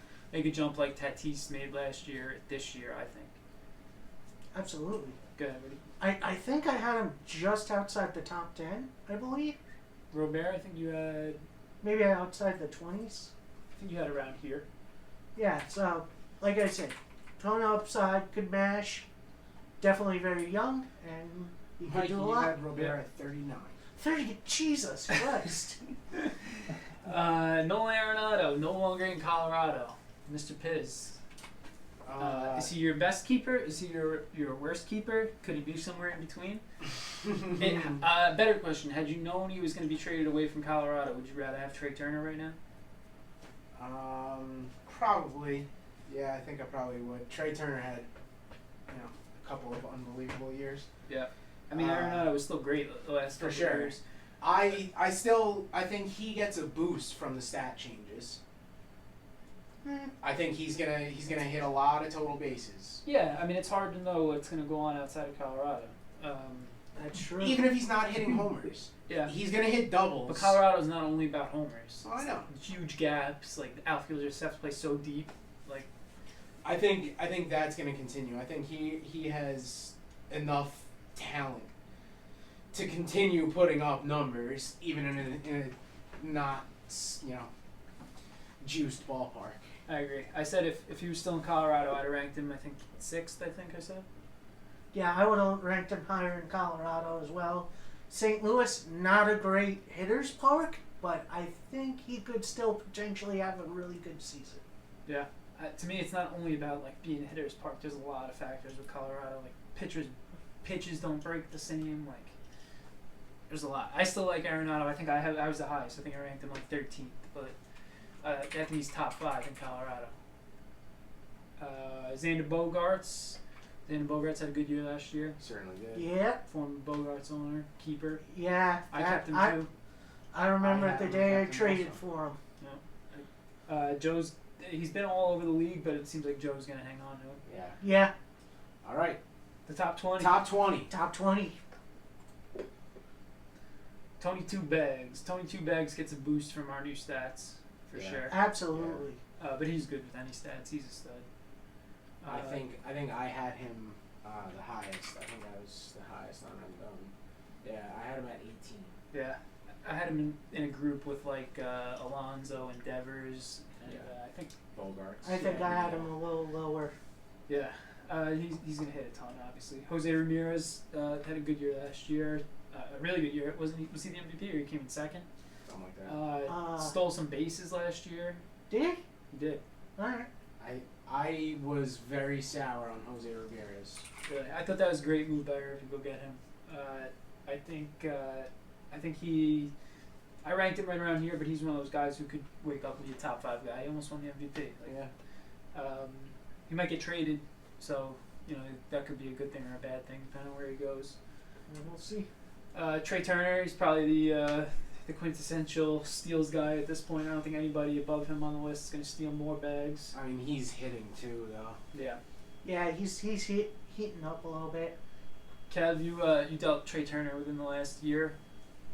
jump like Tatis made last year, this year, I think. Absolutely. Go ahead, Rudy. I think I had him just outside the top 10, I believe. Robert, I think you had Maybe outside the 20s. around here. Yeah, so, like I said, ton of upside, could mash. Definitely very young, and he could Mike, do a you lot. had Robert at 39. 30, Jesus Christ. Nolan Arenado, no longer in Colorado. Mr. Piz. Is he your best keeper? Is he your worst keeper? Could he be somewhere in between? Better question. Had you known he was going to be traded away from Colorado, would you rather have Trey Turner right now? Probably. Yeah, I think I probably would. Trey Turner had, a couple of unbelievable years. Yeah. I mean, Arenado was still great the last For couple sure. of years. I think he gets a boost from the stat changes. I think he's gonna hit a lot of total bases. Yeah, I mean, it's hard to know what's going to go on outside of Colorado. That's true. Even if he's not hitting homers, Yeah. he's gonna hit doubles. But Colorado's not only about homers. Oh, I know. Huge gaps, like the outfielders have to play so deep. Like, I think that's going to continue. I think he has enough talent to continue putting up numbers, even in a not juiced ballpark. I agree. I said if he was still in Colorado, I'd have ranked him, I think, 6th, I think I said. Yeah, I would have ranked him higher in Colorado as well. St. Louis, not a great hitter's park, but I think he could still potentially have a really good season. Yeah. To me, it's not only about like being a hitter's park. There's a lot of factors with Colorado. Like pitches don't break the same. Like, there's a lot. I still like Arenado. I think I was the highest. I think I ranked him like 13th, but I think he's top 5 in Colorado. Xander Bogaerts. Xander Bogaerts had a good year last year. Certainly did. Yeah, Former Bogaerts owner, keeper. yeah. I kept him too. I remember I the have day I him traded also. for him. He's been all over the league, but it seems like Joe's gonna hang on to him. Yeah. Yeah, All right. The top 20. Top 20. top 20. Tony Two Bags. Tony Two Bags gets a boost from our new stats for Yeah. sure. Absolutely. But he's good with any stats. He's a stud. I think I had him the highest. I think I was the highest on Rendon. Yeah, I had him at 18. Yeah, I had him in a group with like Alonzo and Devers, and Yeah. I think Bogarts. I think Yeah, I had him a little lower. yeah, he's gonna hit a ton. Obviously, Jose Ramirez had a good year last year. A really good year. Was he the MVP or he came in second? Something like that. Stole some bases last year. Did he? He did. All right. I was very sour on Jose Ramirez. Really, I thought that was a great move by her to go get him. I think he. I ranked him right around here, but he's one of those guys who could wake up and be a top 5 guy. He almost won the MVP. Like, Yeah. he might get traded, so that could be a good thing or a bad thing depending on where he goes. We'll see. Trey Turner, he's probably the quintessential steals guy at this point. I don't think anybody above him on the list is going to steal more bags. I mean, he's hitting too, though. Yeah. Yeah, he's heating up a little bit. Kev, you dealt Trey Turner within the last year.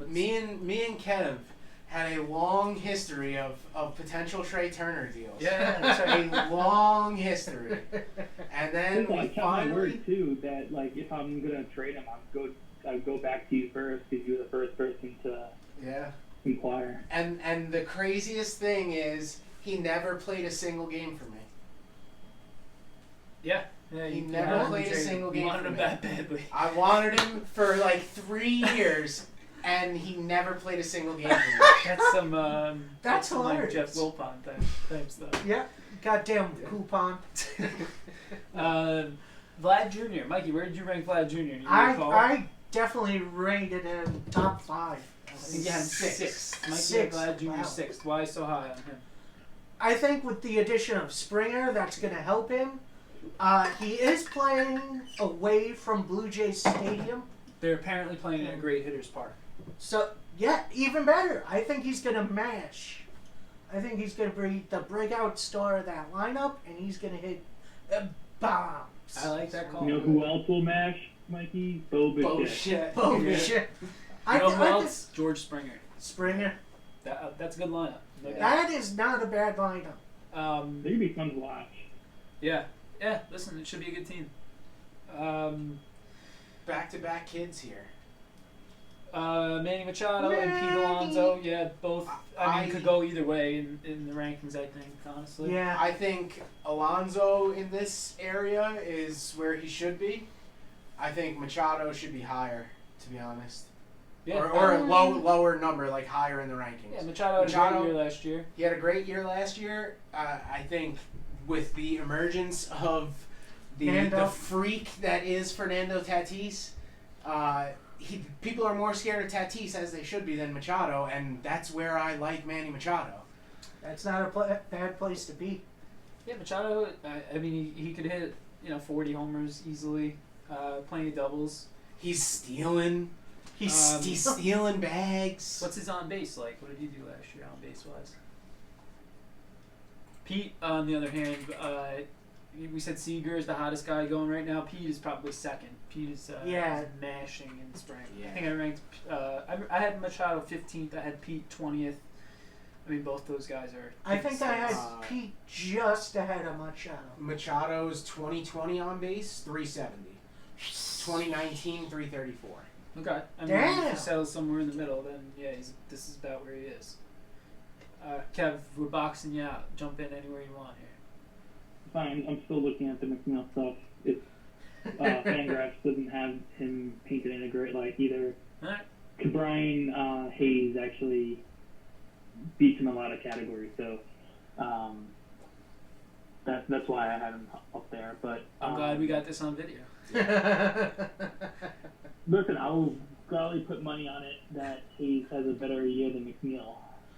Me and Kev had a long history of potential Trey Turner deals. Yeah, that's right. A long history. And then Listen, I we kept my finally... word too that like if I'm gonna trade him, I'd go back to you first because you were the first person to Yeah. inquire. And the craziest thing is he never played a single game for me. Yeah, He you never wanted played a him traded. single You game wanted for him me. that badly. I wanted him for like 3 years, and he never played a single game for me. That's some That's some, like hilarious. Jeff Wilpon type stuff. Yeah, goddamn coupon. Vlad Jr. Mikey, where did you rank Vlad Jr.? Do you recall? I definitely rated him top 5. I think you had him sixth. Mikey Sixth. had Vlad Jr. Wow. sixth. Why so high on him? I think with the addition of Springer, that's going to help him. He is playing away from Blue Jays Stadium. They're apparently playing at a great hitter's park. So, yeah, even better. I think he's going to mash. I think he's going to be the breakout star of that lineup, and he's going to hit bombs. I like that call. You know who else will mash, Mikey? Bo Bichette. Bullshit. Boom, Yeah. shit. You know who I else? George Springer. Springer. That's a good lineup. No doubt. That is not a bad lineup. They could be fun to watch. Yeah. Listen, it should be a good team. Back-to-back kids here. Manny Machado and Pete Manny. Alonso. Yeah, both. I mean, I- could go either way in the rankings. I think, honestly. Yeah. I think Alonso in this area is where he should be. I think Machado should be higher, to be honest. Yeah. Or a lower number, like higher in the rankings. Yeah, Machado had a Machado- great year last year. He had a great year last year. I think with the emergence of the Nando. freak that is Fernando Tatis, people are more scared of Tatis as they should be than Machado, and that's where I like Manny Machado. That's not a bad place to be. Yeah, Machado. I mean, he could hit 40 homers easily. Plenty of doubles. He's stealing. He's stealing bags. What's his on base like? What did he do last year on base wise? Pete, on the other hand, we said Seager is the hottest guy going right now. Pete is probably second. Pete is mashing in spring. Yeah. I think I ranked. I had Machado 15th. I had Pete 20th. I mean, both those guys are. I think I had Uh, Pete just ahead of Machado. Machado's 2020 on base 370. 2019 334. Okay. I mean, Damn. if he settles somewhere in the middle, then yeah, this is about where he is. Kev, we're boxing you out. Jump in anywhere you want here. Fine, I'm still looking at the McNeil stuff. It's Fangraphs doesn't have him painted in a great light either. Alright. Brian Hayes actually beats him in a lot of categories, so that's why I had him up there. But I'm glad we got this on video. Listen, I will gladly put money on it that Hayes has a better year than McNeil.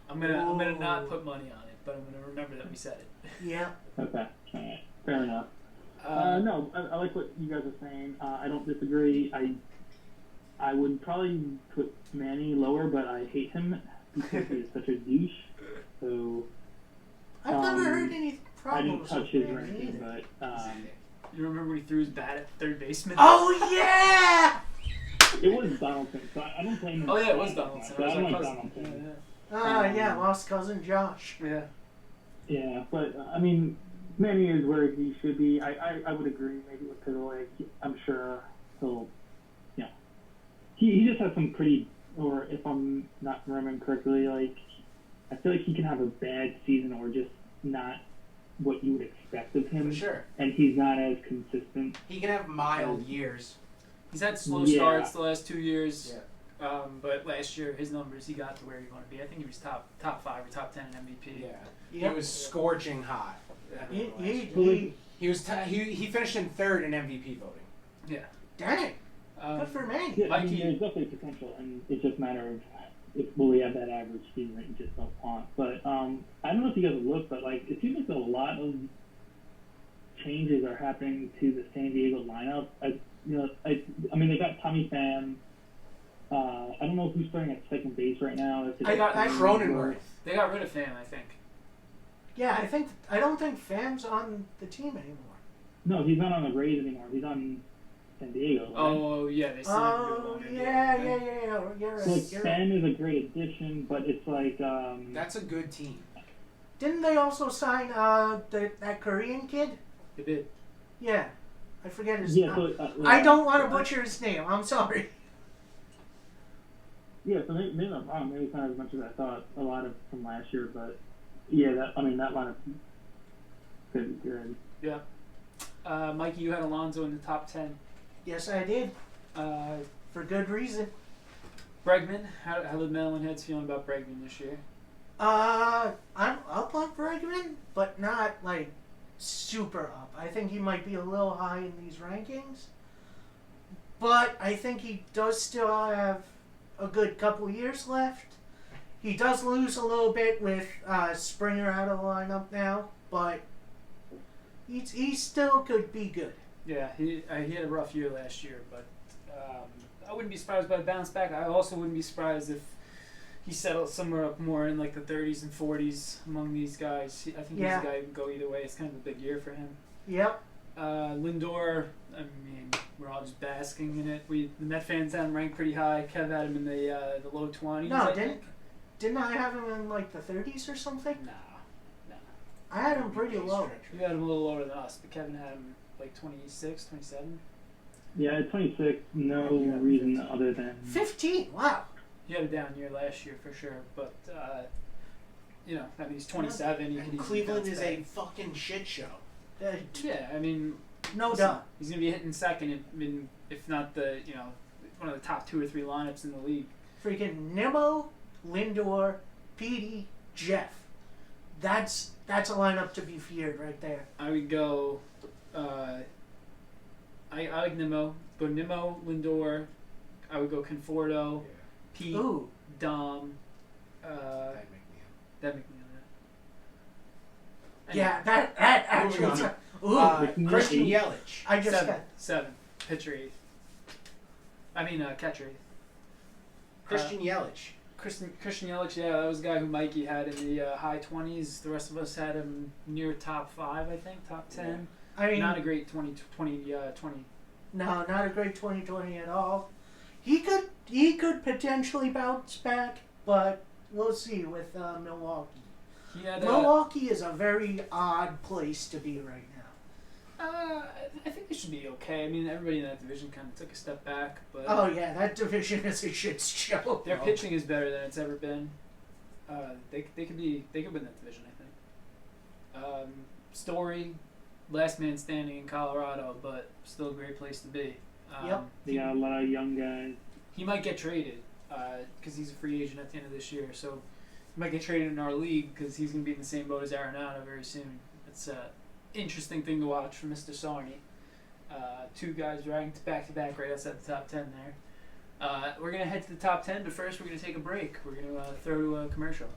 I'm gonna Ooh. not put money on it, but I'm gonna remember that we said it. Yeah. Okay, all right, fair enough. Um, No, I like what you guys are saying. I don't disagree. I would probably put Manny lower, but I hate him because he's such a douche. So I've never heard any I didn't problems touch with his Manny ranking, either. but You remember when he threw his bat at third baseman? Oh yeah! it was Donaldson. So I don't blame him. Oh yeah, it was Donaldson. But I It don't was like like Donaldson. Yeah, lost cousin Josh. Yeah. Yeah, but I mean, Manny is where he should be. I would agree maybe with Pizzle. I'm sure he'll, he just has some pretty, or if I'm not remembering correctly, like I feel like he can have a bad season or just not what you would expect of him. For sure. And he's not as consistent. He can have mild years. He's had slow Yeah. starts the last 2 years. Yeah. But last year his numbers, he got to where he wanted to be. I think he was top 5 or top 10 in MVP. Yeah. Yep. He was scorching hot. He was he finished in third in MVP voting. Yeah. Dang, good for Manny. Yeah, I Mikey- mean, there's definitely potential, and it's just a matter of if will he have that average season that you just don't want. But I don't know if you guys have looked, but like it seems like a lot of changes are happening to the San Diego lineup. I mean, they got Tommy Pham. I don't know who's starting at second base right now. If it's I got Cronenworth. They got rid of Pham, I think. Yeah, I don't think Fam's on the team anymore. No, he's not on the Rays anymore. He's on San Diego. Right? Oh yeah, they signed him to a Oh longer deal, yeah, didn't they? yeah. You're So right. like, You're right. Sam is a great addition, but it's like That's a good team. Didn't they also sign that Korean kid? They did. Yeah, I forget his yeah. name. So I don't want to butcher his name. I'm sorry. Yeah, so maybe I'm wrong. Maybe it's not as much as I thought. A lot of from last year, but yeah, that lineup could be good. Yeah. Mikey, you had Alonso in the top 10. Yes, I did Uh, for good reason. Bregman, how the Melonheads feeling about Bregman this year? I'm up on Bregman, but not like super up. I think he might be a little high in these rankings, but I think he does still have a good couple years left. He does lose a little bit with Springer out of the lineup now, but he still could be good. Yeah, he had a rough year last year, but I wouldn't be surprised by a bounce back. I also wouldn't be surprised if he settled somewhere up more in like the 30s and 40s among these guys. I think Yeah. he's a guy who can go either way. It's kind of a big year for him. Yep. Lindor, I mean, we're all just basking in it. The Met fans had him ranked pretty high. Kev had him in the low 20s. No, I didn't- think. Didn't I have him in like the 30s or something? No. I had him pretty low. You had him a little lower than us, but Kevin had him like 26, 27. Yeah, at 26, no reason other than 15. Wow. He had a down year last year for sure, but you know, I mean, he's 27. He can And easily Cleveland bounce is back. a fucking shit show. Yeah, I mean, No listen, doubt. he's gonna be hitting second, if not the one of the top 2 or 3 lineups in the league. Freaking Nimmo, Lindor, Petey, Jeff. That's a lineup to be feared right there. I would go. I like Nimmo. Go Nimmo, Lindor. I would go Conforto, Pete, Ooh. Dom. That'd make me up. That make me Yeah, that actually. Moving Ooh, Christian Eight. Yelich. I just seven, got. seven, pitcher 8th. I mean catcher 8th. Christian Yelich. Christian Yelich, yeah, that was a guy who Mikey had in the high 20s. The rest of us had him near top 5, I think, top 10. I mean, Not a great 20. no, not a great 2020 at all. He could potentially bounce back, but we'll see with Milwaukee. He had Milwaukee is a very odd place to be right now. I think they should be okay. I mean, everybody in that division kind of took a step back, but Oh yeah, that division is a shit show. their pitching is better than it's ever been. They could win that division, I think. Story, last man standing in Colorado, but still a great place to be. Yep. they got a lot of young guys. He might get traded because he's a free agent at the end of this year. So he might get traded in our league because he's going to be in the same boat as Arenado very soon. It's an interesting thing to watch from Mr. Sarny. 2 guys ranked back-to-back right outside the top 10 there. We're going to head to the top 10, but first we're going to take a break. We're going to throw to a commercial.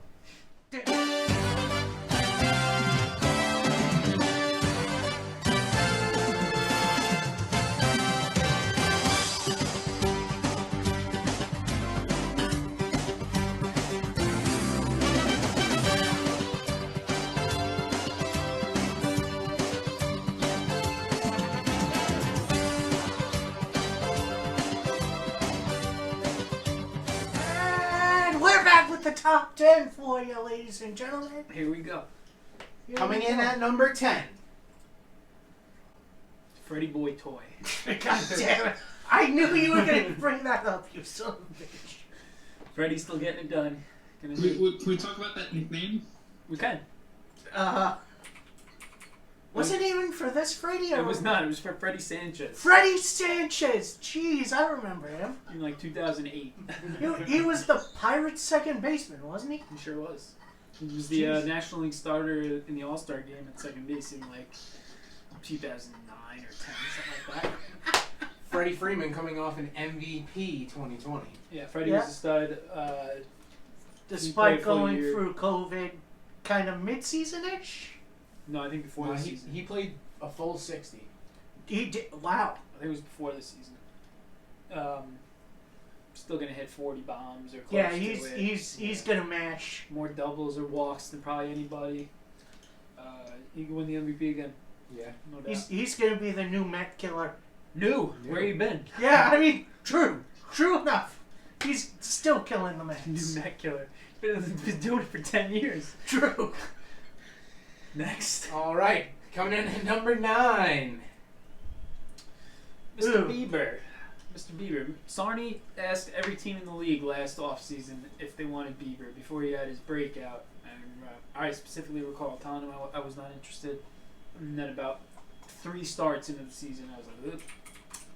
And we're back with the top 10 for you, ladies and gentlemen. Here we go. Here Coming we in go. at number 10. Freddie Boy Toy. God damn it. I knew you were going to bring that up, you son of a bitch. Freddie's still getting it done. Gonna Can we talk about that nickname? we can. Was it even for this Freddie? Or It was not. It was for Freddie Sanchez Freddie Sanchez. Jeez, I remember him. in like 2008. He was the Pirates' second baseman, wasn't he? He sure was. He was the Jeez. National League starter in the All-Star game at second base in like 2009 or 10, something like that. Freddie Freeman coming off an MVP 2020. Yeah, Freddie Yeah. was a stud. Despite played full going year. through COVID, kind of mid-season-ish. No, I think before No, the he, season. he played a full 60. He did. Wow. I think it was before the season. Still gonna hit 40 bombs or close Yeah, to it. he's gonna mash. more doubles or walks than probably anybody. He can win the MVP again. Yeah. No doubt. He's gonna be the new Met killer. New. Where you been? Yeah, I mean, true enough. He's still killing the New Mets. Met Killer. Been doing it for 10 years. True. Next. All right, coming in at number 9. Mr. Ooh. Bieber. Mr. Bieber. Sarny asked every team in the league last offseason if they wanted Bieber before he had his breakout. And I specifically recall telling him I was not interested. And then about 3 starts into the season, I was like, "Oop,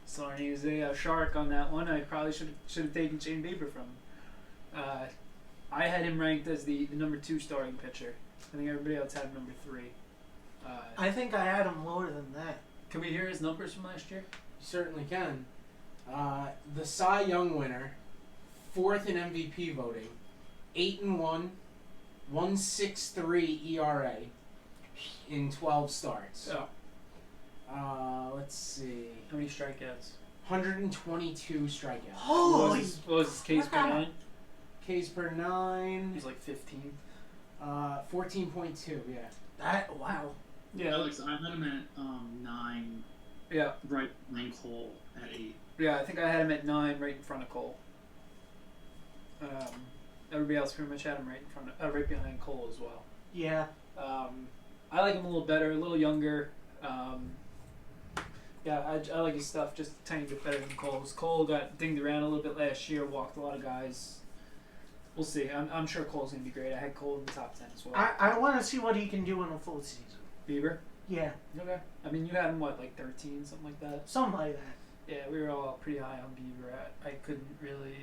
Sarny is a shark on that one. I probably should have taken Shane Bieber from him." I had him ranked as the number 2 starting pitcher. I think everybody else had number 3. I think I had him lower than that. Can we hear his numbers from last year? You certainly can. The Cy Young winner, 4th in MVP voting, 8-1, 1.63 ERA in 12 starts. Oh. Let's see, How many strikeouts? 122 strikeouts. Holy! What was his case per 9? Ks per 9, He's like 15. 14.2. Yeah. Wow. Yeah. Alex, I had him at 9, Yeah. right behind Cole at 8. Yeah, I think I had him at 9 right in front of Cole. Everybody else pretty much had him right behind Cole as well. Yeah. I like him a little better, a little younger. Yeah, I like his stuff just a tiny bit better than Cole's. Cole got dinged around a little bit last year, walked a lot of guys. We'll see. I'm sure Cole's going to be great. I had Cole in the top 10 as well. I want to see what he can do in a full season. Bieber? Yeah. Okay. I mean, you had him, what, like 13, something like that? Something like that. Yeah, we were all pretty high on Bieber. I couldn't really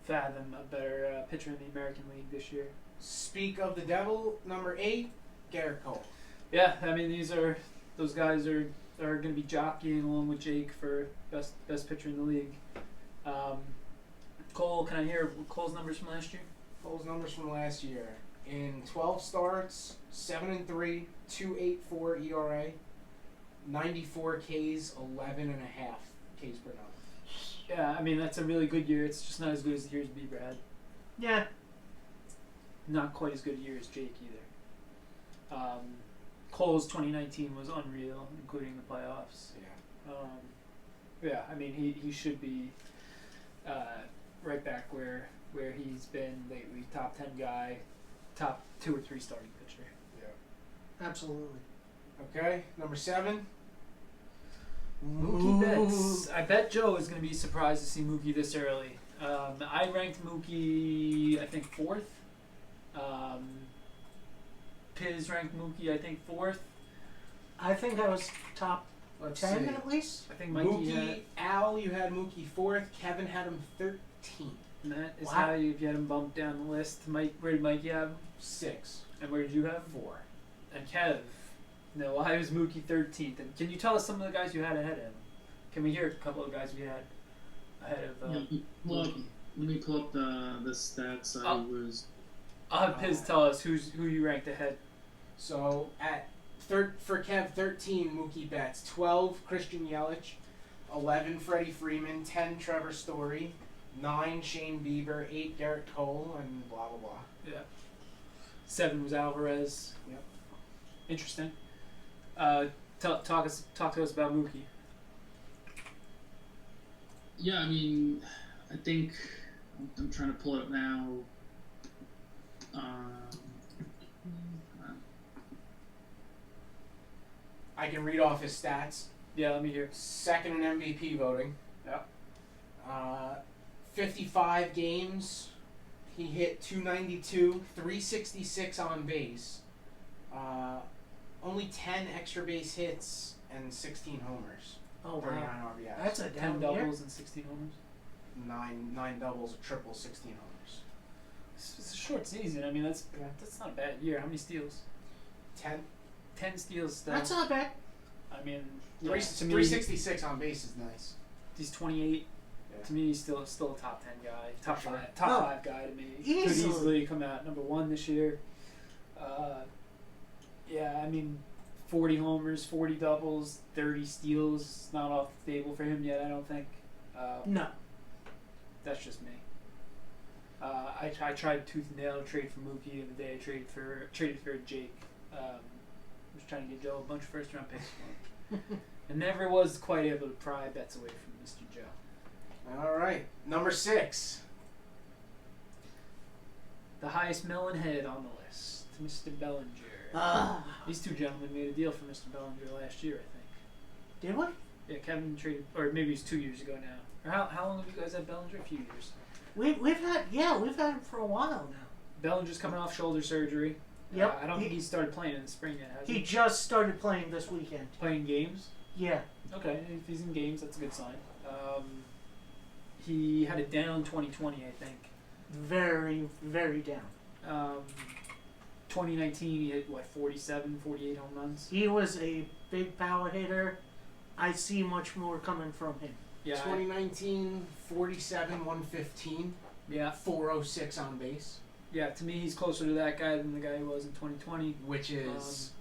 fathom a better pitcher in the American League this year. Speak of the devil, number 8, Garrett Cole. Yeah, I mean, those guys are going to be jockeying along with Jake for best pitcher in the league. Cole, can I hear Cole's numbers from last year? Cole's numbers from last year. In 12 starts, 7-3, 2.84 ERA, 94 Ks, 11.5 Ks per 9. Yeah, I mean, that's a really good year. It's just not as good as the years Bieber had. Yeah. Not quite as good a year as Jake either. Cole's 2019 was unreal, including the playoffs. Yeah, I mean, he should be right back where he's been lately. Top 10 guy, top 2 or 3 starting pitcher. Absolutely. Okay, number 7. Mookie Betts. I bet Joe is going to be surprised to see Mookie this early. I ranked Mookie, I think, 4th. Piz ranked Mookie, I think, 4th. I think I was top Let's 10 see. at least. I think Mikey Mookie, Al, you had Mookie 4th. Kevin had him 13th. That is Wow. how you had him bumped down the list. Mike, where did Mikey have him? 6. And where did you have him? 4. And Kev. No, I was Mookie 13th. And can you tell us some of the guys you had ahead of him? Can we hear a couple of guys we had ahead of Well, Mookie? let me pull up the stats. I Oh. was I'll have Piz tell us who you ranked ahead. So at for Kev, 13 Mookie Betts, 12 Christian Yelich, 11 Freddie Freeman, 10 Trevor Story, 9 Shane Bieber, 8 Garrett Cole, and blah blah blah. Yeah. 7 was Alvarez. Yep. Interesting. Talk to us about Mookie. yeah. I mean, I think I'm trying to pull it up now. I can read off his stats. Yeah, let me hear. 2nd in MVP voting. Yep. 55 games. He hit 292, 366 on base. Only 10 extra base hits and 16 homers. Oh, 39 wow. RBIs. That's a 10 down year. doubles and 16 homers. 9 doubles, a triple, 16 homers. It's a short season. I mean, that's not a bad year. How many steals? 10. 10 steals. That's not bad. I mean, Yeah, to me, 366 on base is nice. he's 28. Yeah. To me, he's still a top 10 guy, top sure. five, top No. 5 guy to me. Easily. Could easily come out number 1 this year. Yeah, I mean, 40 homers, 40 doubles, 30 steals. Not off the table for him yet, I don't think. No. That's just me. I tried tooth and nail to trade for Mookie the day I traded for Jake. I was trying to get Joe a bunch of first round picks for him. and never was quite able to pry bets away from Mr. Joe. All right, number 6. The highest melon head on the list, Mr. Bellinger. Ah, These two gentlemen made a deal for Mr. Bellinger last year, I think. did we? Yeah, Kevin traded, or maybe it's 2 years ago now. Or how long have you guys had Bellinger? A few years. We've had him for a while now. Bellinger's coming off shoulder surgery. Yep. I don't think he started playing in the spring yet, has he? He just started playing this weekend. Playing games? Yeah. Okay, if he's in games, that's a good sign. He had a down 2020, I think. Very, very down. 2019, he hit, 47, 48 home runs? He was a big power hitter. I see much more coming from him. Yeah. 2019, 47, 115, Yeah. 406 on base, Yeah, to me, he's closer to that guy than the guy he was in 2020. which is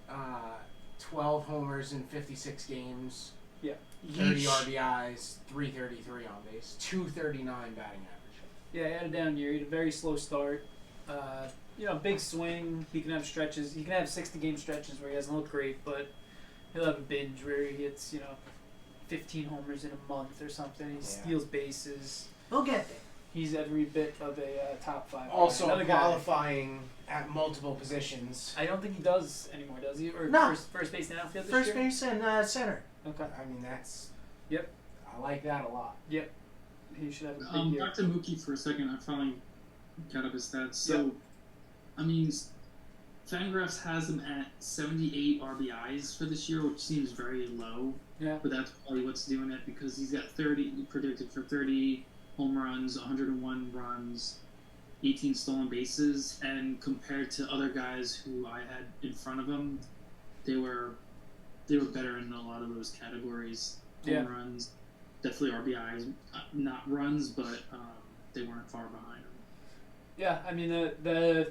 12 homers in 56 games, 30 Yeesh. RBIs, 333 on base, 239 batting average. Yeah, he had a down year. He had a very slow start. Big swing. He can have stretches. He can have 60-game stretches where he doesn't look great, but he'll have a binge where he hits, 15 homers in a month or something. He steals bases. He'll get there. He's every bit of a top 5 guy. Also Another guy. qualifying at multiple positions. I don't think he does anymore, does he? Or No. first base and outfield this First year? base and center. Okay. I mean, that's... Yep. I like that a lot. Yep. He should have a big year. Back to Mookie for a second. I finally got up his stats. So, I mean, Fangraphs has him at 78 RBIs for this year, which seems very low. Yeah. But that's probably what's doing it because he's got 30 predicted for 30 home runs, 101 runs, 18 stolen bases, and compared to other guys who I had in front of him, they were better in a lot of those categories. Home runs, definitely RBIs, not runs, but they weren't far behind him. Yeah, I mean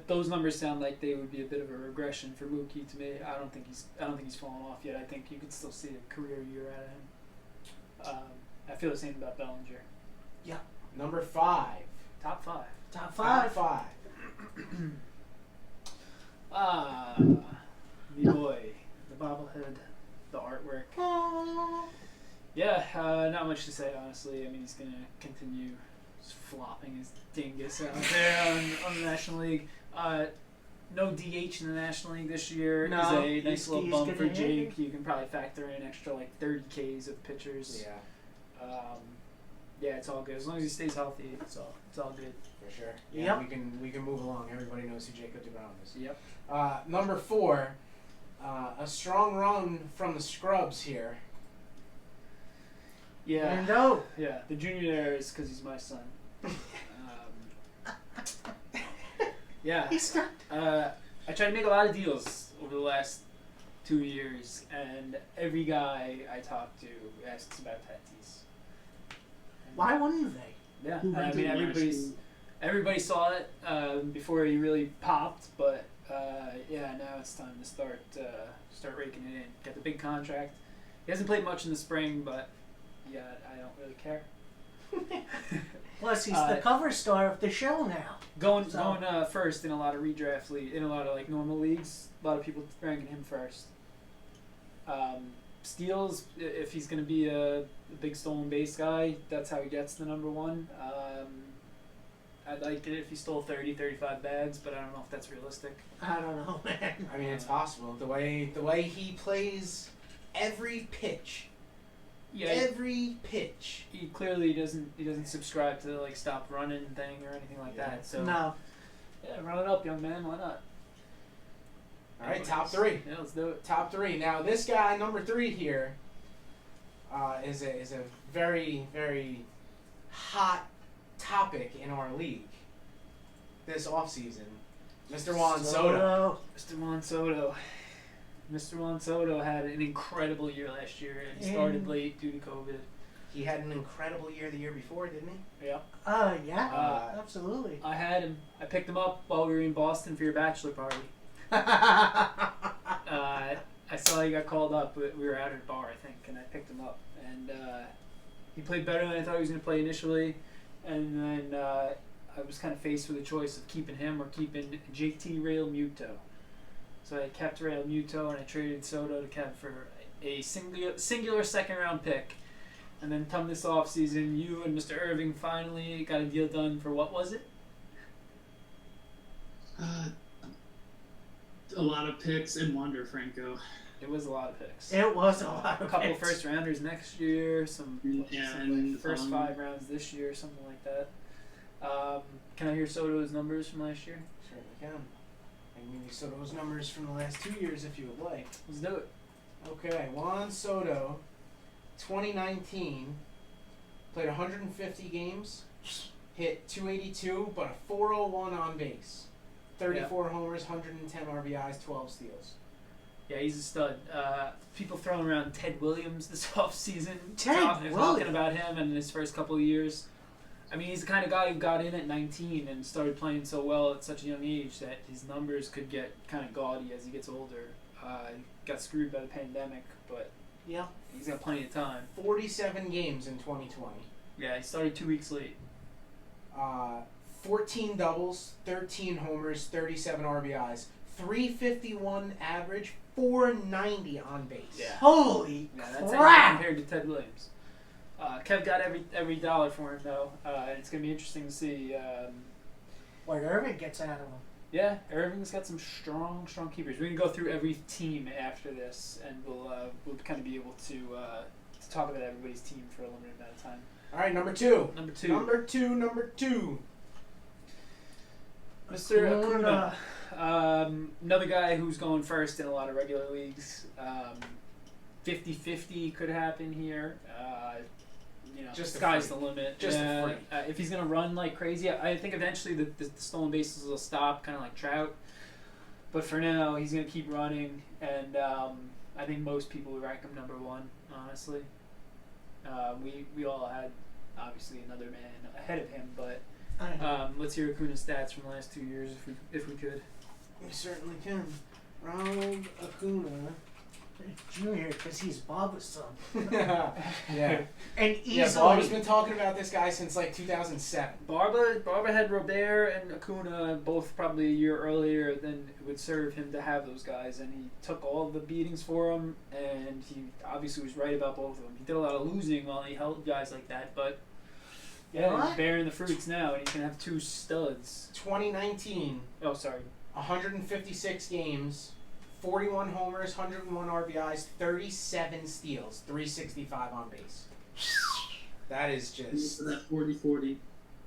those numbers sound like they would be a bit of a regression for Mookie to me. I don't think he's fallen off yet. I think you could still see a career year out of him. I feel the same about Bellinger. Number 5. Top 5. Top Top 5. 5. The boy, the bobblehead, the artwork. Aww. Yeah, not much to say honestly. I mean, he's gonna continue just flopping his dingus out there on the National League. No DH in the National League this year. No, Is a nice little he's bump gonna for hit Jake. You can probably factor in an extra 30 Ks of pitchers. Yeah, Yeah, it's all good as long as he stays healthy. It's all good. for sure. Yeah, Yep. we can move along. Everybody knows who Jacob DeGrom is. Yep. Number 4, a strong run from the scrubs here. Yeah. And oh, Yeah. The junior there is because he's my son. Yeah. he's not. I tried to make a lot of deals over the last 2 years, and every guy I talk to asks about Tatis. Why wouldn't they? Yeah, Who I rented mean last everybody saw it before he really popped, but now it's time to start raking it in. Got the big contract. He hasn't played much in the spring, but yeah, I don't really care. Plus, he's the cover star of the show now. Going So- first in a lot of redraft in a lot of normal leagues. A lot of people ranking him first. Steals, if he's going to be a big stolen base guy, that's how he gets the number 1. I'd like it if he stole 30, 35 bags, but I don't know if that's realistic. I don't know, man. I mean, it's possible. The way he plays every pitch. Yeah, Every pitch. he clearly doesn't subscribe to the stop running thing or anything like Yeah. that. So No. yeah, run it up, young man. Why not? All right, top 3. Yeah, let's do it. Top 3. Now, this guy, number 3 here, is a very, very hot topic in our league this offseason. Mr. Juan Soto. Mr. Juan Soto. Mr. Juan Soto had an incredible year last year and started late due to COVID. He had an incredible year the year before, didn't he? Yeah. Yeah, absolutely. I had him. I picked him up while we were in Boston for your bachelor party. I saw he got called up. We were out at a bar, I think, and I picked him up. And he played better than I thought he was going to play initially. And then I was kind of faced with a choice of keeping him or keeping JT Real Muto. So I kept Real Muto and I traded Soto to Kev for a singular second round pick. And then come this offseason, you and Mr. Irving finally got a deal done for what was it? A lot of picks and Wander Franco. It was a lot of picks. It was a lot A of couple picks. first rounders next year, some And, first 5 rounds this year, something like that. Can I hear Soto's numbers from last year? Certainly can. I can give you Soto's numbers from the last 2 years if you would like. Let's do it. Okay, Juan Soto, 2019, played 150 games, hit 282, but a 401 on base. 34 homers, 110 RBIs, 12 steals. Yeah, he's a stud. People throwing around Ted Williams this offseason. Williams. Talking about him and his first couple of years. I mean, he's the kind of guy who got in at 19 and started playing so well at such a young age that his numbers could get kind of gaudy as he gets older. He got screwed by the pandemic, but Yeah. he's got plenty of time. 47 games in 2020. Yeah, he started 2 weeks late. 14 doubles, 13 homers, 37 RBIs, 351 average, 490 on base. Yeah. Holy Yeah, that's crap! compared to Ted Williams. Kev got every dollar for him though, and it's gonna be interesting to see. What Irving gets out of him. Yeah, Irving's got some strong keepers. We can go through every team after this, and we'll kind of be able to talk about everybody's team for a limited amount of time. All right, number two. Number two, Number two. Mr. Acuna. Another guy who's going first in a lot of regular leagues. 50-50 could happen here. Just a sky's freak. the limit. Just a freak. If he's gonna run like crazy, I think eventually the stolen bases will stop, kind of like Trout. But for now, he's gonna keep running, and I think most people would rank him number 1. Honestly, we all had obviously another man ahead of him, but let's hear Acuna's stats from the last 2 years if we could. We certainly can. Ronald Acuna. Junior, because he's Bob's son. Yeah. And Yeah, easily. Bob's been talking about this guy since like 2007. Barba had Robert and Acuna both probably a year earlier than it would serve him to have those guys, and he took all the beatings for them, and he obviously was right about both of them. He did a lot of losing while he held guys like that, but yeah, he's What? bearing the fruits now, and he's gonna have 2 studs. 2019, Oh, sorry. 156 games, 41 homers, 101 RBIs, 37 steals, 365 on base. That is just. For that 40-40.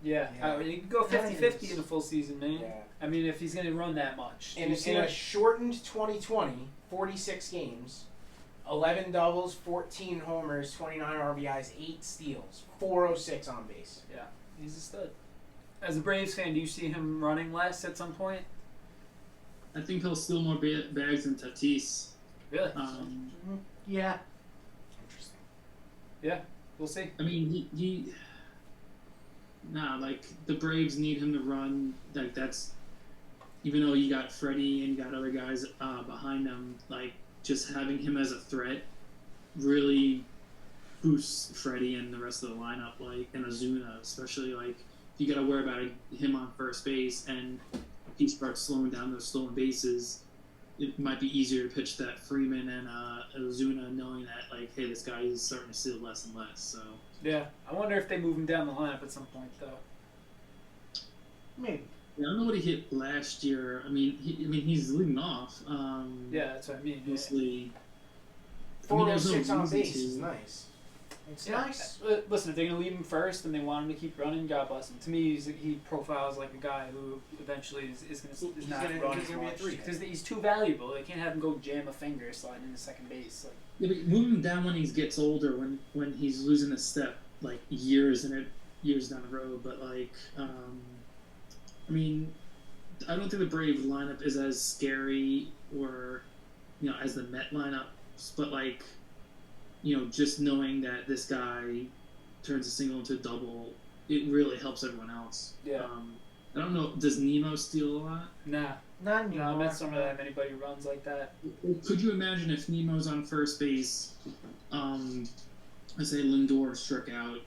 Yeah, Yeah. you can go 50-50 in a full season, man. Yeah. I mean, if he's gonna run that much. In a shortened 2020, 46 games, 11 doubles, 14 homers, 29 RBIs, 8 steals, 406 on base. Yeah, he's a stud. As a Braves fan, do you see him running less at some point? I think he'll steal more bags than Tatis. Really? Yeah. Interesting. We'll see. I mean, like the Braves need him to run. Like that's, even though you got Freddie and you got other guys behind them, like just having him as a threat really boosts Freddie and the rest of the lineup. Like and Ozuna, especially like you got to worry about him on first base, and if he starts slowing down those stolen bases, it might be easier to pitch that Freeman and Ozuna, knowing that like, hey, this guy is starting to steal less and less. So. Yeah, I wonder if they move him down the lineup at some point, though. Maybe. Yeah, I don't know what he hit last year. I mean, he's leading off. Yeah, that's what I mean. Mostly. 406 on reason base to. is nice. It's Yeah. nice. Listen, if they're gonna leave him first and they want him to keep running, God bless him. To me, he profiles like a guy who eventually is He's not gonna- running he's gonna be a much three. because he's too valuable. They can't have him go jam a finger sliding into second base. Like, Yeah, but move him down when he gets older, when he's losing a step, like years down the road. But like, I mean, I don't think the Brave lineup is as scary or, as the Met lineup. But like, just knowing that this guy turns a single into a double, it really helps everyone else. Yeah. I don't know. Does Nemo steal a lot? nah, Not no, anymore. Mets don't really have anybody who runs like that. Could you imagine if Nemo's on first base, let's say Lindor struck out,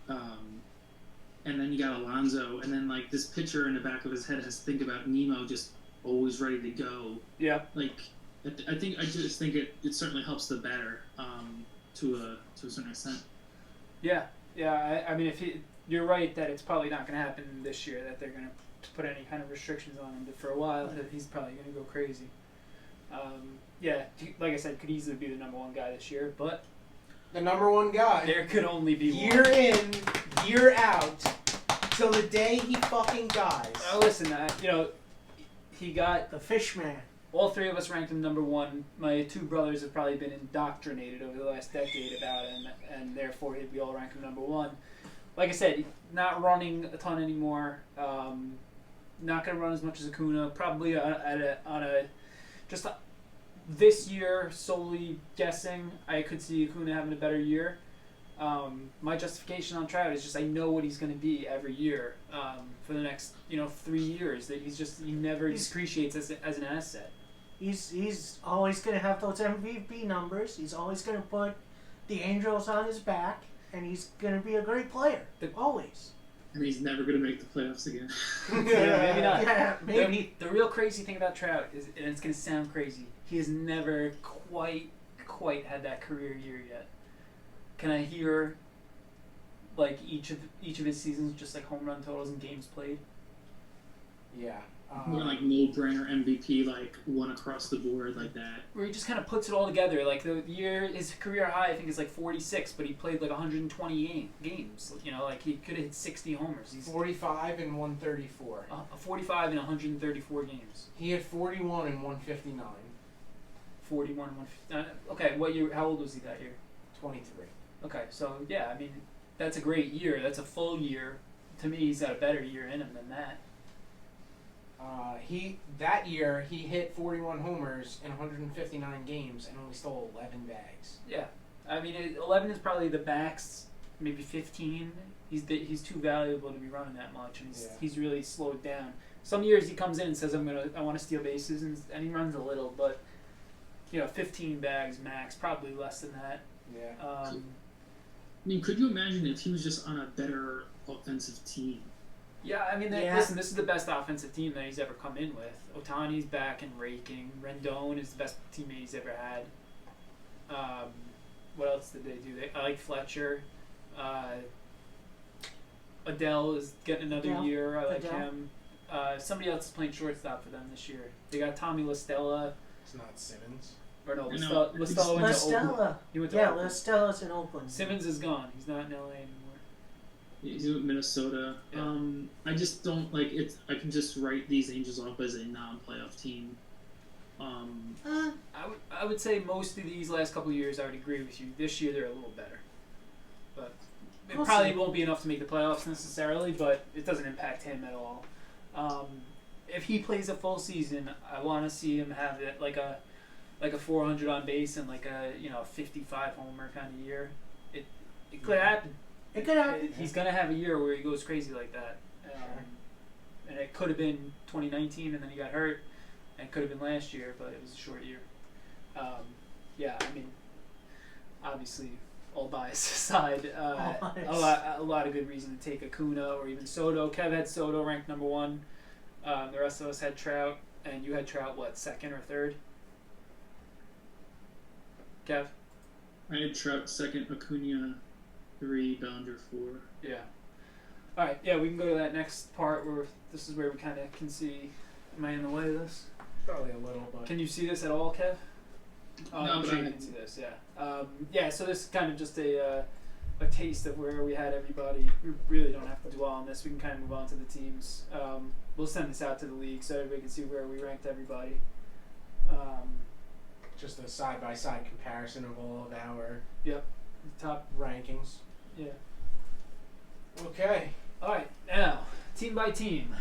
and then you got Alonso, and then like this pitcher in the back of his head has to think about Nemo just always ready to go. Yeah. Like, I just think it certainly helps the batter to a certain extent. Yeah. I mean, you're right that it's probably not going to happen this year, that they're going to put any kind of restrictions on him. But for a while, that he's probably going to go crazy. Yeah, like I said, could easily be the number one guy this year, but The number one guy. there could only be Year one. in, year out, till the day he fucking dies. Listen, he got The fish man. all three of us ranked him number one. My two brothers have probably been indoctrinated over the last decade about him, and therefore we all rank him number one. Like I said, not running a ton anymore. Not going to run as much as Acuna. Probably this year, solely guessing, I could see Acuna having a better year. My justification on Trout is just I know what he's going to be every year for the next 3 years. That he never depreciates as an asset. He's always going to have those MVP numbers. He's always going to put the Angels on his back, and he's going to be a great player. Always. And he's never going to make the playoffs again. Yeah, maybe not. Yeah, maybe. The real crazy thing about Trout is, and it's going to sound crazy, he has never quite had that career year yet. Can I hear like each of his seasons just like home run totals and games played? Yeah. More like no-brainer MVP, like one across the board like that. Where he just kind of puts it all together. Like the year, his career high I think is like 46, but he played like 128 games. Like he could have hit 60 homers. He's 45 and 134. 45 in 134 games. He had 41 and 159. 41, 150. Okay, what year? How old was he that year? 23. Okay, so yeah, I mean that's a great year. That's a full year. To me, he's got a better year in him than that. That year he hit 41 homers in 159 games and only stole 11 bags. Yeah, I mean 11 is probably the max. Maybe 15. He's too valuable to be running that much, and he's really slowed down. Some years he comes in and says I want to steal bases, and he runs a little, but 15 bags max, probably less than that. Yeah. I mean, could you imagine if he was just on a better offensive team? Yeah, I mean, Yeah. Listen, this is the best offensive team that he's ever come in with. Ohtani's back and raking. Rendon is the best teammate he's ever had. What else did they do? I like Fletcher. Adele is getting another Adele. year. I like Adele. him. Somebody else is playing shortstop for them this year. They got Tommy LaStella. It's not Simmons. Or no, No, LaStella went to Oakland. LaStella. He went to Yeah, Oakland. LaStella's in Oakland. Simmons is gone. He's not in LA anymore. He's with Minnesota. Yeah. I just don't like it. I can just write these Angels off as a non-playoff team. I would say most of these last couple of years, I would agree with you. This year, they're a little better. But it We'll probably see. won't be enough to make the playoffs necessarily, but it doesn't impact him at all. If he plays a full season, I want to see him have it like a 400 on base and like a 55 homer kind of year. It could happen. It could happen. He's gonna have a year where he goes crazy like that. And it could have been 2019, and then he got hurt. And it could have been last year, but it was a short year. Yeah, I mean, obviously, all bias aside, a lot of good reason to take Acuna or even Soto. Kev had Soto ranked number one. The rest of us had Trout, and you had Trout, what, second or third? Kev? I had Trout second, Acuna 3, Bellinger 4. Yeah. All right, yeah, we can go to that next part where this is where we kind of can see, am I in the way of this? Probably a little, but Can you see this at all, Kev? No, I'm but sure I you can. can see this, yeah. Yeah, so this is kind of just a taste of where we had everybody. We really don't have to dwell on this. We can kind of move on to the teams. We'll send this out to the league so everybody can see where we ranked everybody. just a side-by-side comparison of all of our Top, rankings. yeah. Okay. All right, now team by team.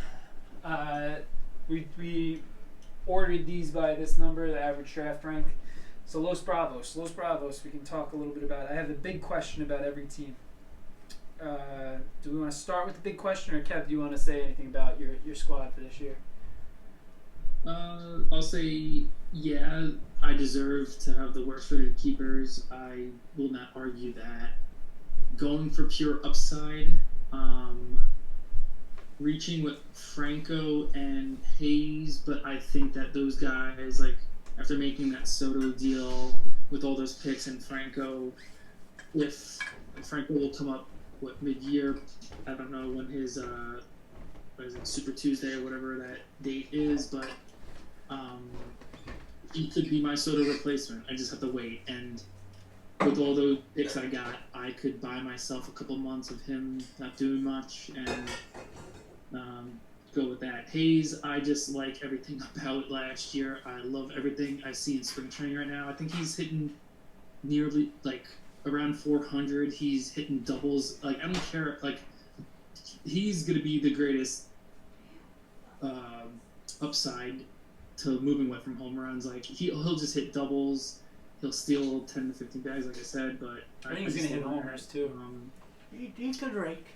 We ordered these by this number, the average draft rank. So Los Bravos, we can talk a little bit about. I have the big question about every team. Do we want to start with the big question, or Kev, do you want to say anything about your squad for this year? I'll say, yeah, I deserve to have the worst rated keepers. I will not argue that. Going for pure upside, reaching with Franco and Hayes, but I think that those guys, like, after making that Soto deal with all those picks and Franco, if Franco will come up, mid-year, I don't know when his, what is it, Super Tuesday or whatever that date is, but he could be my Soto replacement. I just have to wait, and with all those picks I got, I could buy myself a couple months of him not doing much and go with that. Hayes, I just like everything about last year. I love everything I see in spring training right now. I think he's hitting nearly, like, around 400. He's hitting doubles. Like, I don't care. Like, he's going to be the greatest upside to moving away from home runs. Like, he'll just hit doubles. He'll steal 10 to 15 bags, like I said, but I think he's going to hit homers, too. He could rake.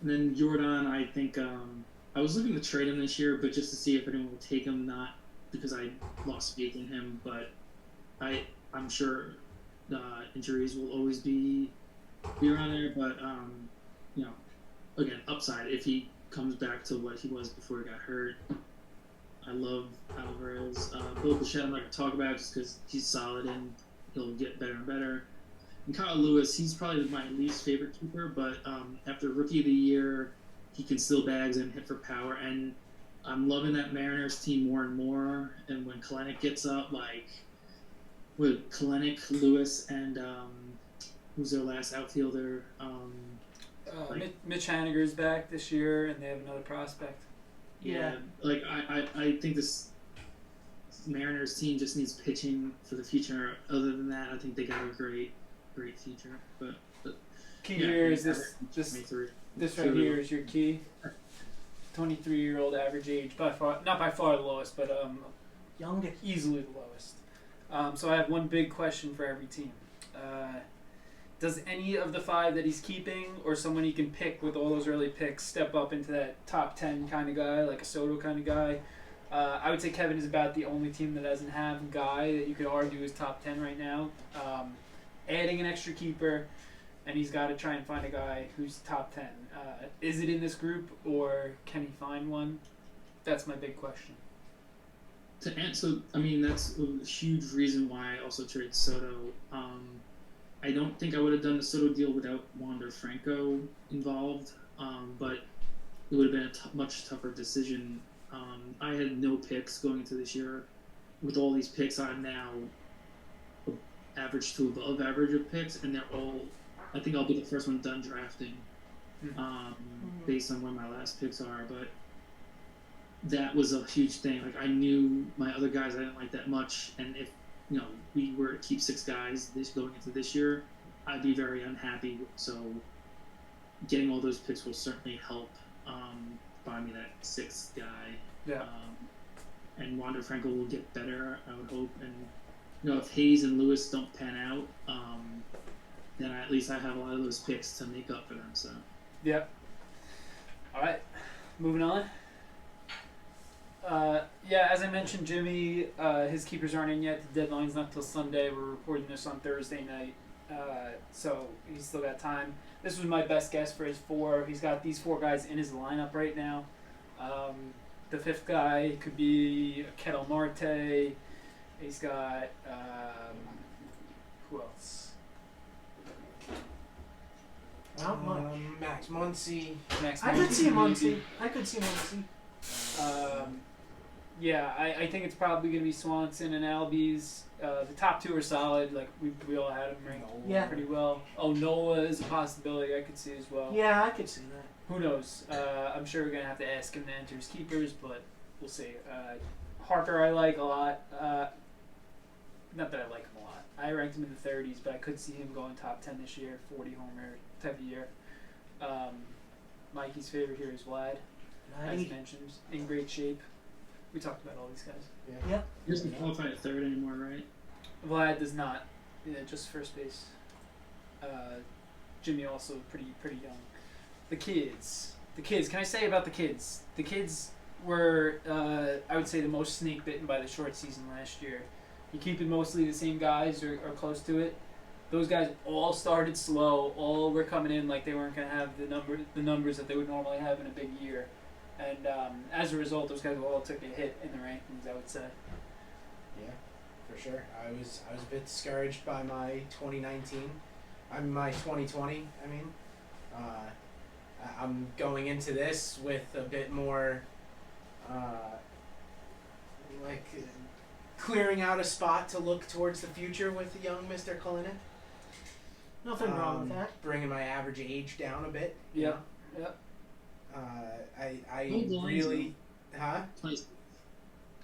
And then Jordan, I think I was looking to trade him this year, but just to see if anyone will take him, not because I lost faith in him, but I'm sure injuries will always be around there. But you know, again, upside if he comes back to what he was before he got hurt. I love Alvarez. Bill Bichette, I'm not going to talk about just because he's solid and he'll get better and better. And Kyle Lewis, he's probably my least favorite keeper, but after Rookie of the Year, he can steal bags and hit for power. And I'm loving that Mariners team more and more. And when Kalenic gets up, like with Kalenic, Lewis, and who's their last outfielder? Mitch Haniger's back this year, and they have another prospect. Yeah, like I think this Mariners team just needs pitching for the future. Other than that, I think they got a great future. But key here is this right here is your key. 23-year-old average age, not by far the lowest, but Youngest. Easily the lowest. So I have one big question for every team. Does any of the 5 that he's keeping, or someone he can pick with all those early picks, step up into that top 10 kind of guy, like a Soto kind of guy? I would say Kevin is about the only team that doesn't have a guy that you could argue is top 10 right now. Adding an extra keeper, and he's got to try and find a guy who's top 10. Is it in this group, or can he find one? That's my big question. To answer, I mean, that's a huge reason why I also traded Soto. I don't think I would have done the Soto deal without Wander Franco involved, but it would have been a much tougher decision. I had no picks going into this year. With all these picks, I'm now average to above average of picks, and they're all, I think I'll be the first one done drafting based on where my last picks are, but that was a huge thing. Like, I knew my other guys I didn't like that much, and if we were to keep 6 guys going into this year, I'd be very unhappy. So getting all those picks will certainly help buy me that 6th guy. Yeah. And Wander Franco will get better, I would hope. And if Hayes and Lewis don't pan out, then at least I have a lot of those picks to make up for them. So. Yep. All right, moving on. As I mentioned, Jimmy, his keepers aren't in yet. The deadline's not till Sunday. We're recording this on Thursday night, so he's still got time. This was my best guess for his 4. He's got these 4 guys in his lineup right now. The 5th guy could be Ketel Marte. He's got who else? Not much. Max Muncy. I could see Muncy. I think it's probably going to be Swanson and Albies. The top 2 are solid. Like, we all had them ranked pretty well. Oh, Nola is a possibility I could see as well. Yeah, I could see that. Who knows? I'm sure we're going to have to ask him to enter his keepers, but we'll see. Harper I like a lot. Not that I like him a lot. I ranked him in the 30s, but I could see him going top 10 this year, 40 homer type of year. Mikey's favorite here is Vlad, as mentioned, in great shape. We talked about all these guys. Yeah. He doesn't qualify at 3rd anymore, right? Vlad does not. Yeah, just first base. Jimmy also pretty young. The kids. Can I say about the kids? The kids were, I would say, the most snake bitten by the short season last year. You keep it mostly the same guys or close to it. those guys all started slow. All were coming in like they weren't going to have the numbers that they would normally have in a big year, and as a result, those guys all took a hit in the rankings. I would say. Yeah, for sure. I was a bit discouraged by my 2019. My 2020. I mean, I'm going into this with a bit more, like, clearing out a spot to look towards the future with the young Mr. Kalinick. Nothing wrong with that. Bringing my average age down a bit. you Yeah. know. Yeah. I Hold on, really, huh? 20,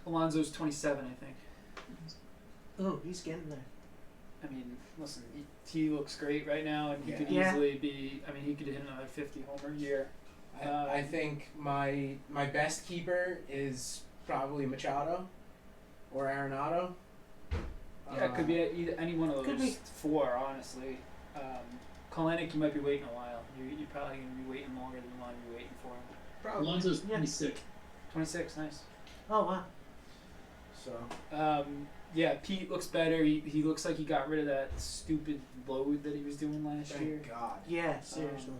Alonzo's 27, I think. Oh, he's getting there. I mean, listen, he looks great right now, and he could Yeah. easily be. I mean, he could hit another 50 homer year. I think my best keeper is probably Machado or Arenado. Yeah, it could be either any one of Could those be. four, honestly. Kalinick, you might be waiting a while. You're probably going to be waiting longer than you want to be waiting for him. Probably. Alonso's Yeah. 26. 26, nice. Oh wow. So Yeah, Pete looks better. He looks like he got rid of that stupid load that he was doing last year. thank God. Yeah, seriously.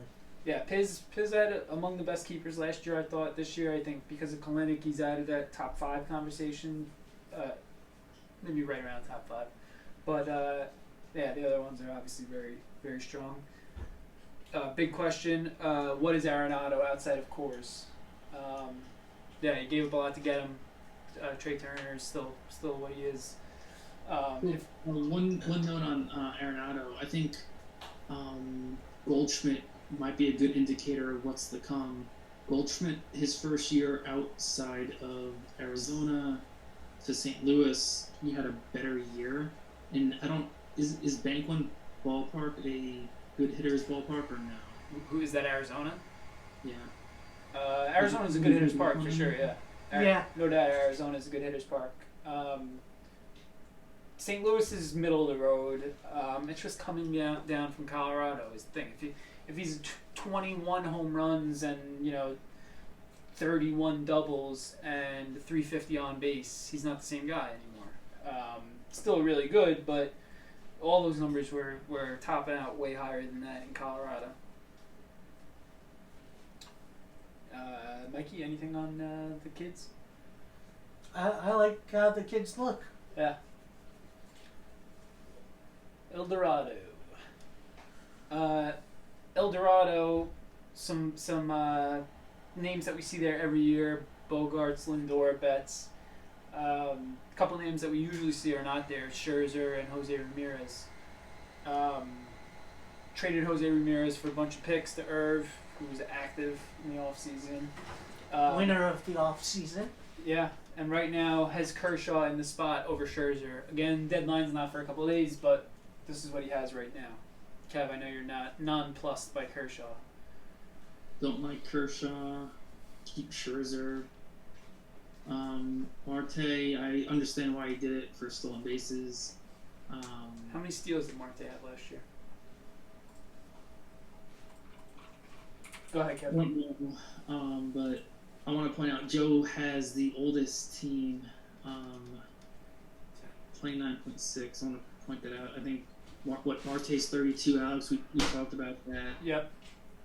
Yeah, Piz had among the best keepers last year, I thought. This year, I think, because of Kalinick, he's out of that top 5 conversation. Maybe right around top 5. But, yeah, the other ones are obviously very, very strong. Big question, what is Arenado outside of Coors? Yeah, he gave up a lot to get him. Trey Turner is still what he is. One note on Arenado. I think Goldschmidt might be a good indicator of what's to come. Goldschmidt, his first year outside of Arizona to St. Louis, he had a better year. And is Banquist Ballpark a good hitter's ballpark or no? Who is that, Arizona? Yeah. Arizona's a good hitter's park for sure, yeah. Yeah. No doubt Arizona's a good hitter's park. St. Louis is middle of the road. It's just coming down from Colorado is the thing. If he's 21 home runs and 31 doubles and 350 on base, he's not the same guy anymore. Still really good, but all those numbers were topping out way higher than that in Colorado. Mikey, anything on the kids? I like how the kids look. Yeah. El Dorado. El Dorado, some names that we see there every year: Bogarts, Lindor, Betts. Couple names that we usually see are not there: Scherzer and Jose Ramirez. Traded Jose Ramirez for a bunch of picks to Irv, who was active in the offseason. Winner of the off season. Yeah, and right now has Kershaw in the spot over Scherzer. Again, deadline's not for a couple of days, but this is what he has right now. Kev, I know you're not nonplussed by Kershaw. Don't like Kershaw. Keep Scherzer. Marte, I understand why he did it for stolen bases. How many steals did Marte have last year? Go ahead, Kevin. Don't know, but I want to point out Joe has the oldest team, 29.6. I want to point that out. I think Marte's 32. Alex, we talked about that. Yep.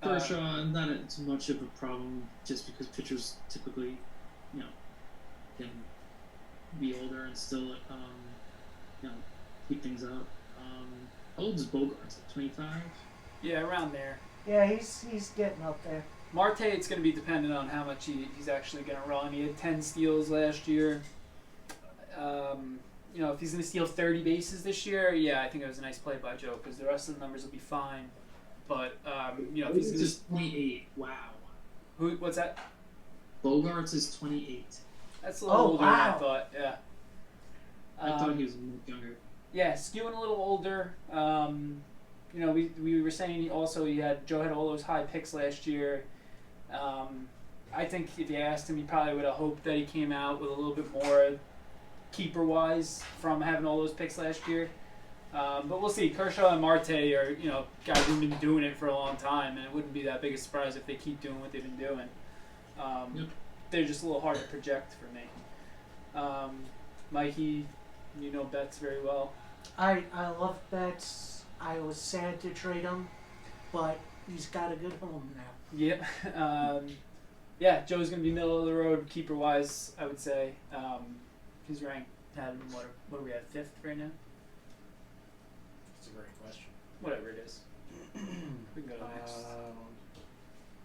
Kershaw, not as much of a problem, just because pitchers typically, can be older and still, keep things up. How old is Bogarts? 25. Yeah, around there. Yeah, he's getting up there. Marte, it's going to be dependent on how much he's actually going to run. He had 10 steals last year. If he's going to steal 30 bases this year, yeah, I think it was a nice play by Joe because the rest of the numbers will be fine. But if he's just 28. Wow. What's that? Bogarts is 28. That's a little older than I wow. thought. Yeah. I thought he was younger. Yeah, skewing a little older. We were saying Joe had all those high picks last year. I think if you asked him, he probably would have hoped that he came out with a little bit more keeper-wise from having all those picks last year. But we'll see. Kershaw and Marte are, guys who've been doing it for a long time, and it wouldn't be that big a surprise if they keep doing what they've been doing. Yep. They're just a little hard to project for me. Mikey, Betts very well. I love Betts. I was sad to trade him, but he's got a good home now. Yep. Yeah, Joe's gonna be middle of the road keeper wise, I would say. His rank had him what are we at, 5th right now? That's a great question. Whatever it is. We can go to the next. Um,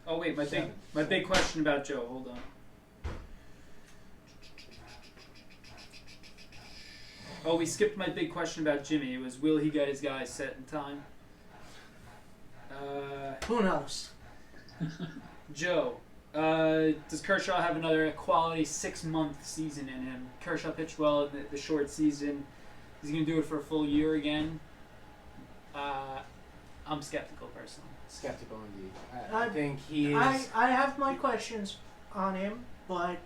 Oh wait, my seven. big question about Joe. Hold on. Oh, we skipped my big question about Jimmy. It was, will he get his guys set in time? Who knows? Joe, does Kershaw have another quality 6-month season in him? Kershaw pitched well in the short season. He's going to do it for a full year again. I'm skeptical personally. Skeptical indeed. I I- think he is. I have my questions on him, but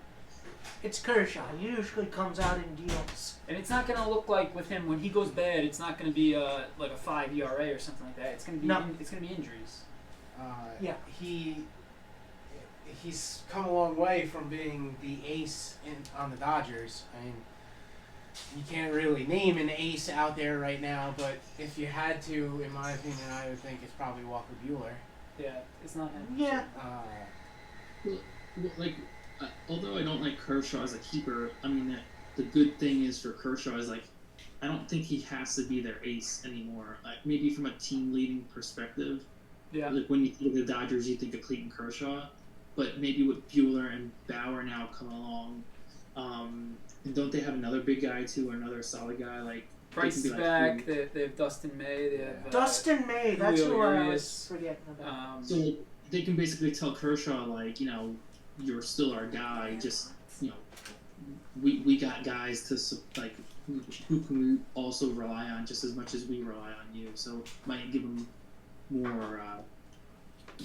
it's Kershaw. He usually comes out in deals. And it's not going to look like with him when he goes bad. It's not going to be like a 5 ERA or something like that. It's going to be No. it's going to be injuries. Yeah. He's come a long way from being the ace on the Dodgers. I mean, you can't really name an ace out there right now, but if you had to, in my opinion, I would think it's probably Walker Buehler. Yeah, it's not him. Yeah. Well, like, although I don't like Kershaw as a keeper, I mean, the good thing is for Kershaw is, like, I don't think he has to be their ace anymore. Like, maybe from a team leading perspective, Yeah. like when you think of the Dodgers, you think of Clayton Kershaw, but maybe with Bueller and Bauer now come along, and don't they have another big guy too, or another solid guy? Like Price is they can be back. like, They have Dustin May. They have Dustin May, that's Julio who I Urias. was forgetting about. so they can basically tell Kershaw, like, you know, you're still our guy. Just, you know, we got guys to, like, who can we also rely on just as much as we rely on you. So might give them more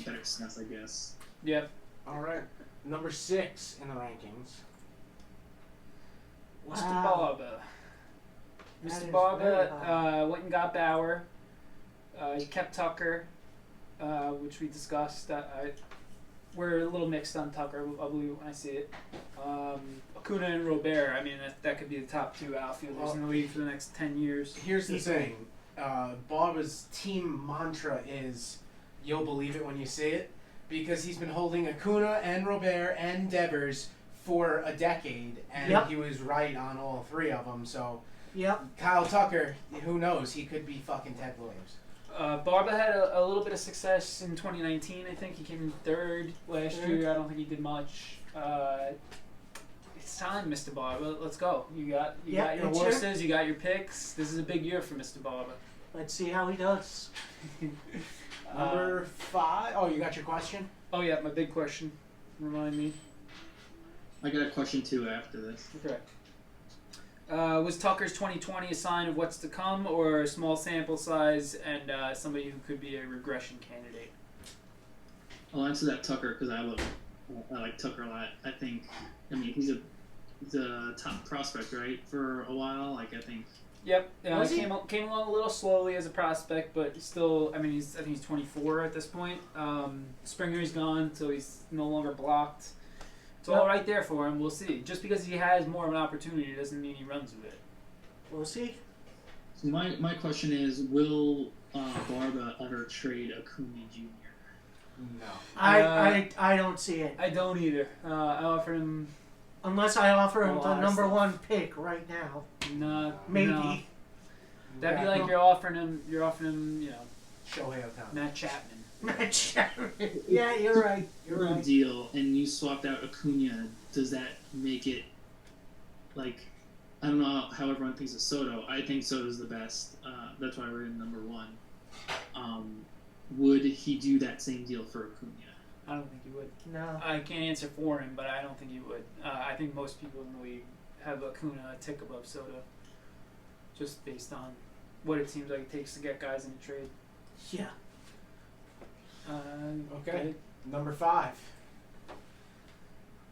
better sense, I guess. Yep. All right, number 6 in the rankings. Mr. Wow. Barber. That Mr. is Barber very high. went and got Bauer. He kept Tucker, which we discussed. We're a little mixed on Tucker, I believe, when I see it. Acuna and Robert, I mean, that could be the top 2 outfielders in the league for the next 10 years. Here's the thing. Barber's team mantra is, you'll believe it when you see it, because he's been holding Acuna and Robert and Devers for a decade, and Yep. he was right on all 3 of them. So Yep. Kyle Tucker, who knows? He could be fucking Ted Williams. Barber had a little bit of success in 2019. I think he came in 3rd last Third. year. I don't think he did much. It's time, Mr. Barber. Let's go. You got your it's your- horses. You got your picks. This is a big year for Mr. Barber. Let's see how he does. Number 5. Oh, you got your question? Oh yeah, my big question. Remind me. I got a question too after this. Okay. Was Tucker's 2020 a sign of what's to come, or a small sample size and somebody who could be a regression candidate? I'll answer that Tucker because I like Tucker a lot. I mean, he's a top prospect, right, for a while. Like, I think. Yep. Was he? Came along a little slowly as a prospect, but still. I mean, I think he's 24 at this point. Springer's gone, so he's no longer blocked. It's all right there for him. We'll see. Just because he has more of an opportunity doesn't mean he runs with it. We'll see. So my question is, will Barba ever trade Acuna Jr.? No. I don't see it. I don't either. I offered him. Unless I offer him A the lot of number stuff. 1 pick right now. Maybe. Maybe. That'd be Yeah. like you're offering him, you know, Shohei Ohtani. Matt Chapman. Matt Chapman. Yeah, you're right. You're Good right. deal, and you swapped out Acuna. Does that make it like, I don't know how everyone thinks of Soto. I think Soto's the best. That's why we're in number 1. Would he do that same deal for Acuna? I don't think he would. No. I can't answer for him, but I don't think he would. I think most people in the league have Acuna a tick above Soto, just based on what it seems like it takes to get guys in a trade. Yeah. Okay. Number 5.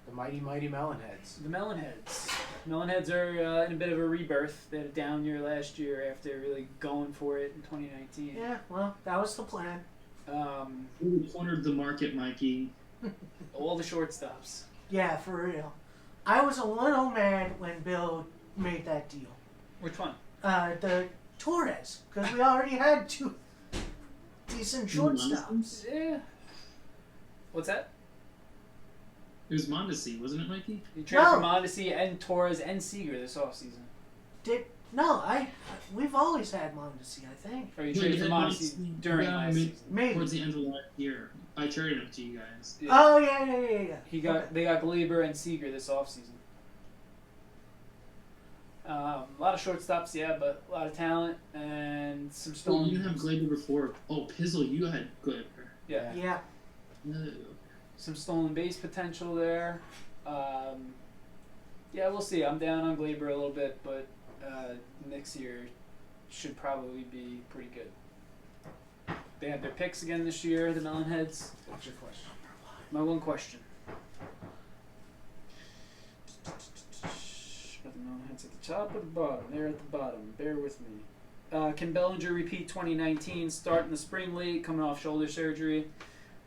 The mighty Melonheads. The Melonheads. Melonheads are in a bit of a rebirth. They had a down year last year after really going for it in 2019. Yeah, well, that was the plan. Who cornered the market, Mikey? All the shortstops. Yeah, for real. I was a little mad when Bill made that deal. Which one? The Torres, because we already had 2 decent Mondesi? shortstops. Yeah. What's that? It was Mondesi, wasn't it, Mikey? You traded for No. Mondesi and Torres and Seager this offseason. We've always had Mondesi, I think. Or you No, traded you for had Mondesi Mondesi during down last mid- season. Maybe. Towards the end of last year. I traded him to you guys. Yeah. Oh yeah. He got Okay. They got Glaber and Seager this offseason. A lot of shortstops, yeah, but a lot of talent and some Oh, stolen. you didn't have Glaber before. Oh, Pizzle, you had Glaber. Yeah, Yeah. No. some stolen base potential there. Yeah, we'll see. I'm down on Glaber a little bit, but next year should probably be pretty good. They have their picks again this year, the Melonheads. What's your question? My one question. Got the Melonheads at the top or the bottom? They're at the bottom. Bear with me. Can Bellinger repeat 2019? Start in the spring league, coming off shoulder surgery.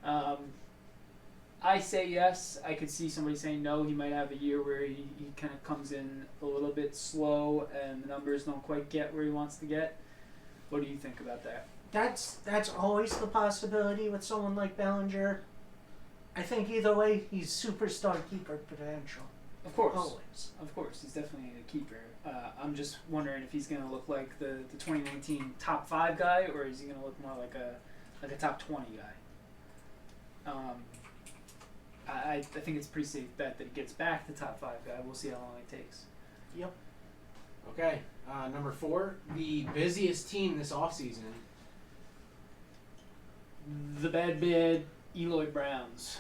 I say yes. I could see somebody saying no. He might have a year where he kind of comes in a little bit slow and the numbers don't quite get where he wants to get. What do you think about that? That's always the possibility with someone like Bellinger. I think either way, he's superstar keeper potential. Of course. Always. Of course, he's definitely a keeper. I'm just wondering if he's going to look like the 2019 top 5 guy, or is he going to look more like a top 20 guy? I think it's a pretty safe bet that he gets back to top 5 guy. We'll see how long it takes. Okay, number 4, the busiest team this offseason. The bad Eloy Browns.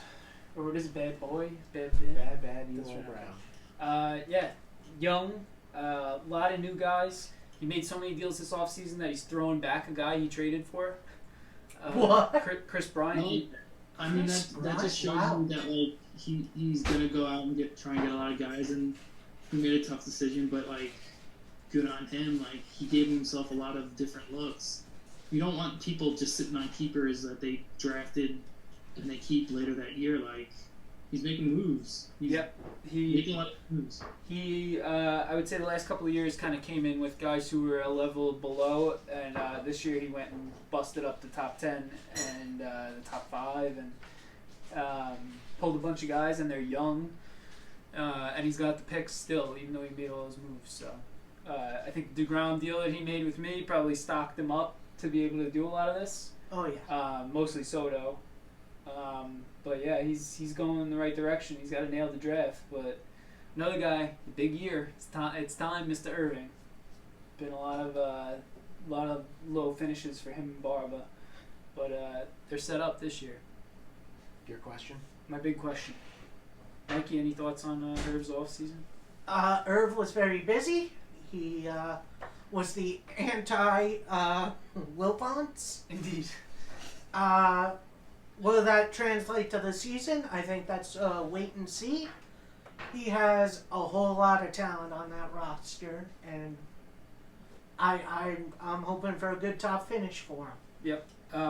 Or what is it, bad boy? Bad. Bad That's Eloy right. Brown. Yeah, young, a lot of new guys. He made so many deals this offseason that he's throwing back a guy he traded for. What? Chris Bryant. No, I mean that just shows Wow. you that like he's gonna go out and try and get a lot of guys, and he made a tough decision, but like good on him. Like he gave himself a lot of different looks. You don't want people just sitting on keepers that they drafted and they keep later that year. Like he's making moves. He's Yep. making a lot of moves. He I would say the last couple of years kind of came in with guys who were a level below, and this year he went and busted up the top 10 and the top 5 and pulled a bunch of guys, and they're young, and he's got the picks still, even though he made all those moves. So I think the DeGrom deal that he made with me probably stocked him up to be able to do a lot of this. Oh yeah. Mostly Soto. But yeah, he's going in the right direction. He's got to nail the draft. But another guy, big year. It's time, Mr. Irving. Been a lot of low finishes for him and Barba, but they're set up this year. Your question? My big question, Mikey. Any thoughts on Irv's off season? Irv was very busy. He was the anti Wilpons. Indeed. Will that translate to the season? I think that's wait and see. He has a whole lot of talent on that roster, and I'm hoping for a good top finish for him.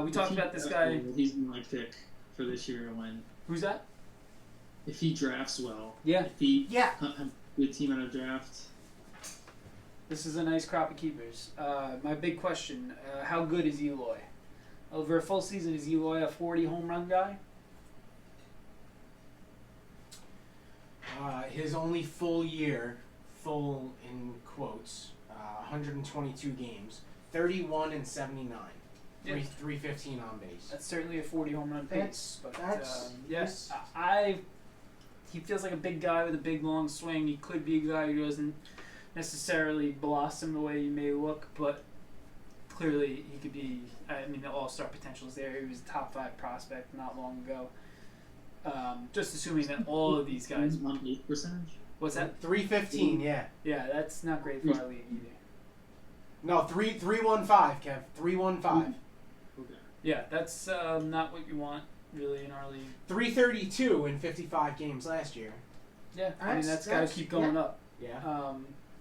We talked about this guy. He's my pick for this year to win. Who's that? If he drafts well. Yeah. If he Yeah. has a good team on a draft. This is a nice crop of keepers. My big question: how good is Eloy? Over a full season, is Eloy a 40 home run guy? His only full year, full in quotes, 122 games, 31 and 79, Yeah. 315 on base. That's certainly a 40 home run pace. But that's- yes, he feels like a big guy with a big long swing. He could be a guy who doesn't necessarily blossom the way he may look, but clearly he could be. I mean, the all-star potential is there. He was a top 5 prospect not long ago. Just assuming that all of these guys. On 8%. What's that? 315, yeah. Yeah, that's not great for our league either. No, 315, Kev. 315. Okay. Yeah, that's not what you want really in our league. 332 in 55 games last year. Yeah, I mean that's got to That's- keep going yeah. up. Yeah.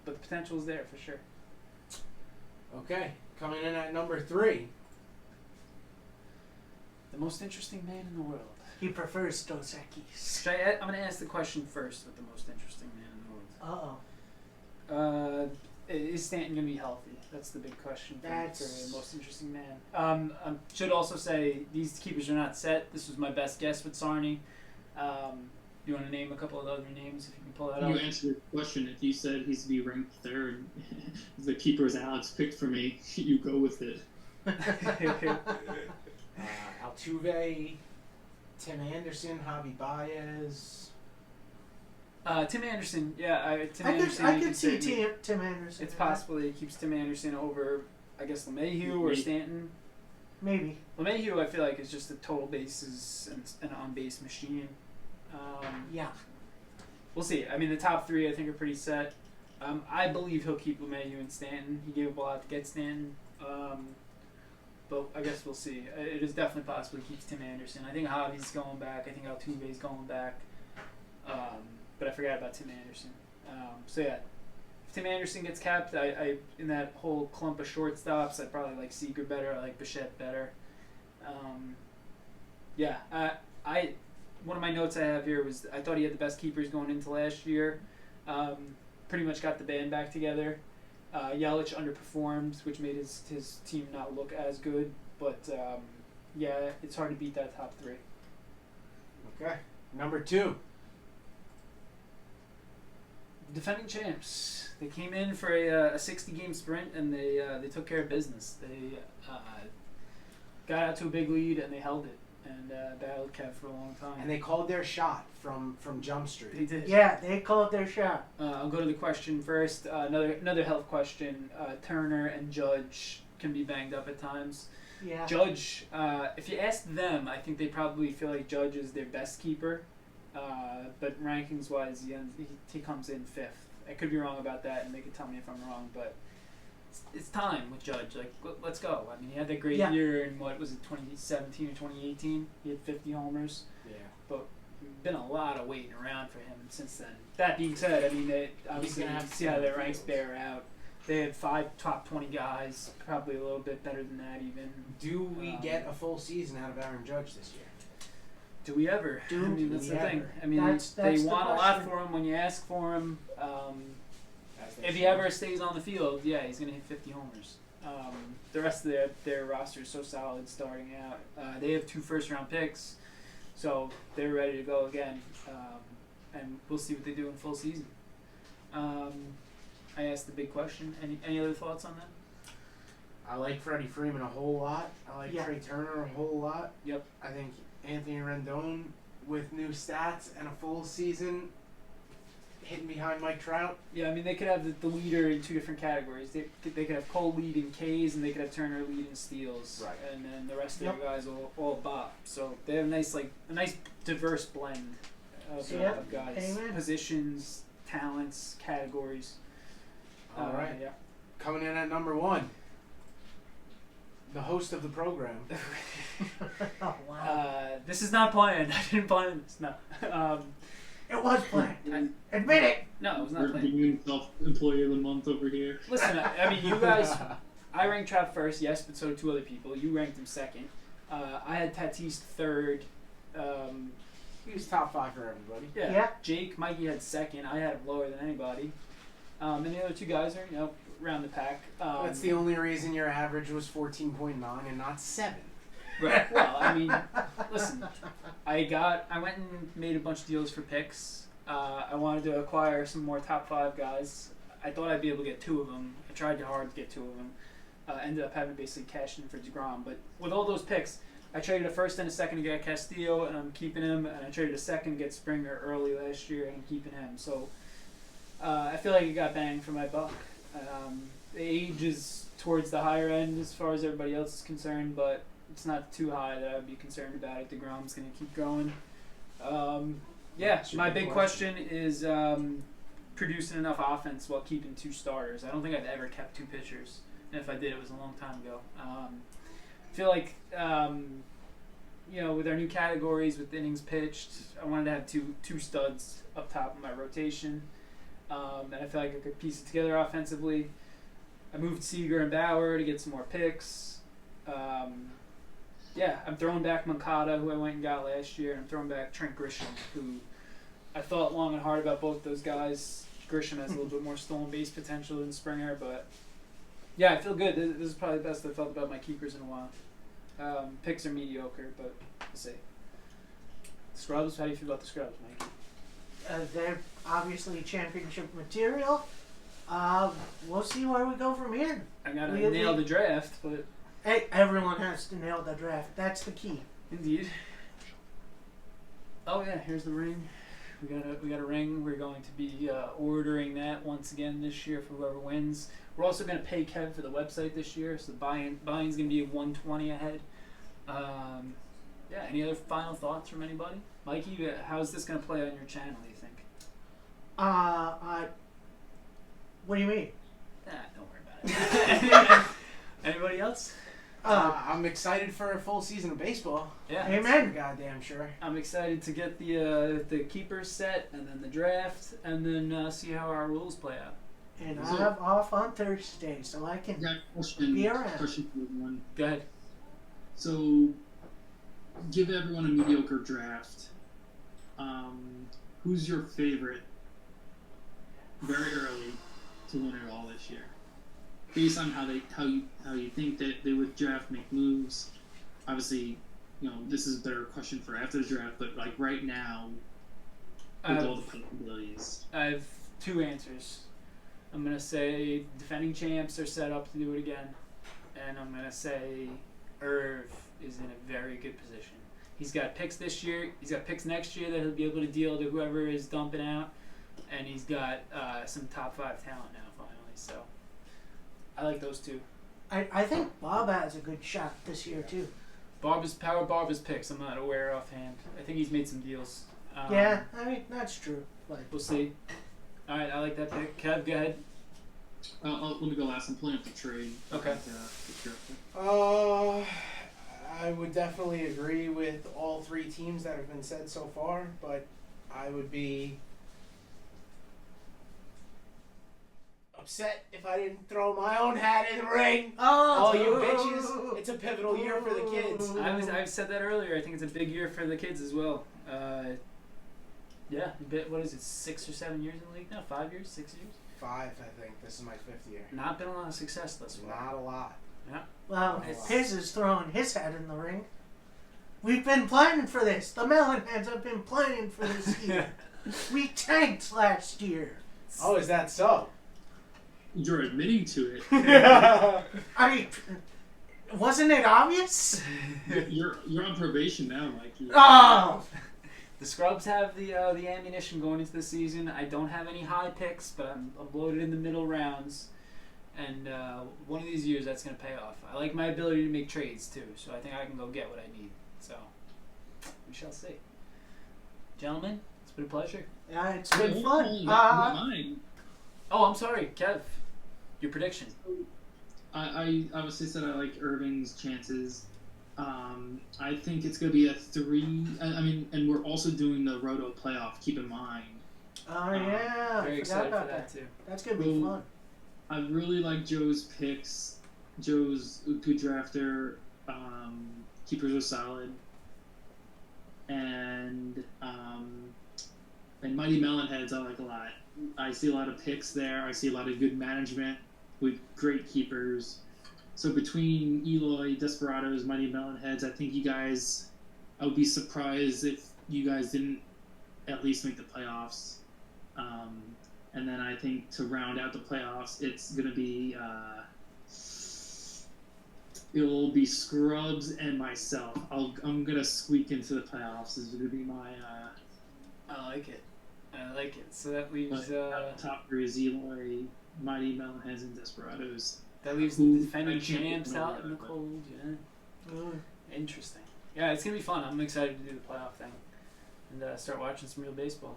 But the potential is there for sure. Okay, coming in at number 3. The most interesting man in the world. He prefers Dos Equis. I'm going to ask the question first with the most interesting man in the world. Uh-oh. is Stanton going to be healthy? That's the big question for That's- the most interesting man. Should also say these keepers are not set. This was my best guess with Sarny. You want to name a couple of other names if you can pull that You up? answered the question. If you said he's to be ranked third, the keepers Alex picked for me, you go with it. Altuve, Tim Anderson, Javi Baez. Tim Anderson, yeah, Tim I Anderson. you could see certainly- Tim Anderson. It's in that. possible he keeps Tim Anderson over, I guess, LeMahieu or Maybe. Stanton. Maybe. LeMahieu, I feel like, is just a total bases and an on-base machine. Yeah. We'll see. I mean, the top three I think are pretty set. I believe he'll keep LeMahieu and Stanton. He gave up a lot to get Stanton. But I guess we'll see. It is definitely possible he keeps Tim Anderson. I think Javi's going back. I think Altuve's going back. But I forgot about Tim Anderson. So yeah, if Tim Anderson gets capped, I in that whole clump of shortstops, I probably like Seager better. I like Bichette better. Yeah, I one of my notes I have here was I thought he had the best keepers going into last year. Pretty much got the band back together. Yelich underperformed, which made his team not look as good. But yeah, it's hard to beat that top three. Okay. Number 2. Defending champs. They came in for a 60-game sprint and they took care of business. They got out to a big lead and they held it and battled Kev for a long time. And they called their shot from Jump Street. They did. Yeah, they called their shot. I'll go to the question first. Another health question. Turner and Judge can be banged up at times. Yeah. Judge, if you ask them, I think they probably feel like Judge is their best keeper. But rankings-wise, he comes in 5th. I could be wrong about that, and they could tell me if I'm wrong, but it's time with Judge. Like, let's go. I mean, he had that great Yeah. year in, 2017 or 2018? He had 50 homers. Yeah. Been a lot of waiting around for him since then. That being said, I mean, they obviously gonna you have to see how their see ranks fields. bear out. They had 5 top 20 guys, probably a little bit better than that even. Do we get a full season out of Aaron Judge this year? Do we ever? Do I mean, that's we the thing. ever? I mean, That's they the want a lot question. for him when you ask for him. As they If he should. ever stays on the field, yeah, he's going to hit 50 homers. The rest of their roster is so solid starting out. They have 2 first-round picks, so they're ready to go again. And we'll see what they do in full season. I asked the big question. Any other thoughts on that? I like Freddie Freeman a whole lot. I like Yeah. Trey Turner a whole lot. Yep. I think Anthony Rendon with new stats and a full season hitting behind Mike Trout. Yeah, I mean, they could have the leader in 2 different categories. They could have Cole lead in Ks, and they could have Turner lead in steals. Right. And then the rest of Yep. the guys all bop. So they have a nice diverse blend of, Yep. of guys. Amen. Positions, talents, categories. All right. Yeah. Coming in at number 1, the host of the program. Oh, wow. This is not planned. I didn't plan this. No. It was planned. I- Admit it. No, it was not We're planned. doing self-employee of the month over here. Listen, I mean, you guys. I ranked Trout first, yes, but so did 2 other people. You ranked him second. I had Tatis third. He was top 5 for everybody. Yeah. Yeah. Jake, Mikey had second. I had him lower than anybody. And the other 2 guys are, around the pack. That's the only reason your average was 14.9 and not 7. Right. Well, I mean, listen. I went and made a bunch of deals for picks. I wanted to acquire some more top 5 guys. I thought I'd be able to get 2 of them. I tried hard to get 2 of them. Ended up having to basically cash in for DeGrom. But with all those picks, I traded a first and a second to get Castillo, and I'm keeping him. And I traded a second to get Springer early last year, and I'm keeping him. So I feel like it got banged for my buck. The age is towards the higher end as far as everybody else is concerned, but it's not too high that I would be concerned about it. DeGrom's going to keep going. Yeah, That's a my good big question is producing enough offense while keeping 2 starters. I don't think I've ever kept 2 pitchers, and if I did, it was a long time ago. I feel like, with our new categories with innings pitched, I wanted to have two studs up top of my rotation, and I feel like I could piece it together offensively. I moved Seager and Bauer to get some more picks. I'm throwing back Moncada, who I went and got last year, and I'm throwing back Trent Grisham, who I thought long and hard about both those guys. Grisham has a little bit more stolen base potential than Springer, but yeah, I feel good. This is probably the best I've felt about my keepers in a while. Picks are mediocre, but we'll see. Scrubs, how do you feel about the Scrubs, Mike? They're obviously championship material. We'll see where we go from here. I gotta nail the draft, but Hey, everyone has to nail the draft. That's the key. indeed. Oh yeah, here's the ring. We got a ring. We're going to be ordering that once again this year for whoever wins. We're also going to pay Kev for the website this year, so the buying's going to be 120 ahead. Yeah. Any other final thoughts from anybody? Mikey, how's this going to play on your channel? Do you think? What do you mean? Don't worry about it. Anybody else? I'm excited for a full season of baseball. Yeah. Amen. Goddamn sure. I'm excited to get the keepers set, and then the draft, and then see how our rules play out. And So- I'm off on Thursday, so I can. Got a question. Be around. Question for everyone. Go ahead. So, give everyone a mediocre draft. Who's your favorite very early to win it all this year? Based on how you think that they would draft, make moves. Obviously, this is a better question for after the draft, but like right now, with all the possibilities. I have two answers. I'm going to say defending champs are set up to do it again. And I'm going to say Irv is in a very good position. He's got picks this year. He's got picks next year that he'll be able to deal to whoever is dumping out. And he's got some top 5 talent now, finally. So I like those two. I think Bob has a good shot this year, too. Barber's picks. I'm not aware offhand. I think he's made some deals. Yeah, I mean, that's true. Like, We'll see. All right, I like that pick. Kev, go ahead. Let me go last. I'm pulling up the trade. Okay. The draft. I would definitely agree with all 3 teams that have been said so far, but I would be upset if I didn't throw my own hat in the ring. oh, You bitches, it's a pivotal year for the kids. I've said that earlier. I think it's a big year for the kids as well. Yeah, what is it, 6 or 7 years in the league now? 5 years, 6 years? 5, I think. This is my 5th year. Not been a lot of success thus far. Not a lot. Well, It's- Piz is throwing his hat in the ring. We've been planning for this. The Melonheads have been planning for this year. We tanked last year. Oh, is that so? You're admitting to it. I mean, wasn't it obvious? You're on probation now, Mikey. Oh! The Scrubs have the ammunition going into the season. I don't have any high picks, but I'm loaded in the middle rounds. And one of these years, that's going to pay off. I like my ability to make trades, too, so I think I can go get what I need. So, we shall see. Gentlemen, it's been a pleasure. Yeah, it's been fun. Mine. Oh, I'm sorry, Kev. Your prediction. I obviously said I like Irving's chances. I think it's going to be a 3. I mean, and we're also doing the Roto playoff. Keep in mind. Oh, yeah. Very I forgot excited about for that, too. That's going to be fun. I really like Joe's picks. Joe's a good drafter. Keepers are solid. And Mighty Melonheads I like a lot. I see a lot of picks there. I see a lot of good management with great keepers. So between Eloy, Desperados, Mighty Melonheads, I think you guys, I would be surprised if you guys didn't at least make the playoffs. And then I think to round out the playoffs, it's going to be, it'll be Scrubs and myself. I'm going to squeak into the playoffs is going to be my, I like it. So that leaves top 3 is Eloy, Mighty Melonheads, and Desperados. that leaves Who- the defending I can't champs remember out in the that, but- cold. Yeah. Interesting. Yeah, it's gonna be fun. I'm excited to do the playoff thing and start watching some real baseball.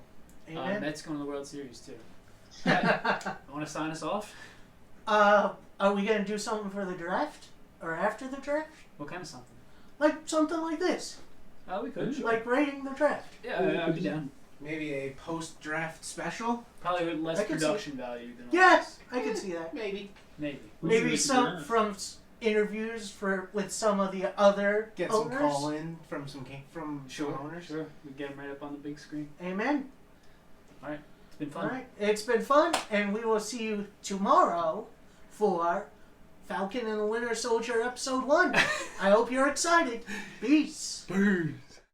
Amen. Mets going to the World Series too. I want to sign us off. Are we going to do something for the draft? Or after the draft? What kind of something? Like something like this. Oh, we could. Like rating the draft. Yeah, I'd be down. Maybe a post-draft special? Probably with less I could see- production value than Yes, I can see that. Maybe. Maybe. Maybe Who's some the from interviews with some of the other Get some owners. call in from some Sure. owners. Sure. We get them right up on the big screen. Amen. It's been fun. All right, it's been fun, and we will see you tomorrow for Falcon and the Winter Soldier episode 1. I hope you're excited. Peace. Peace.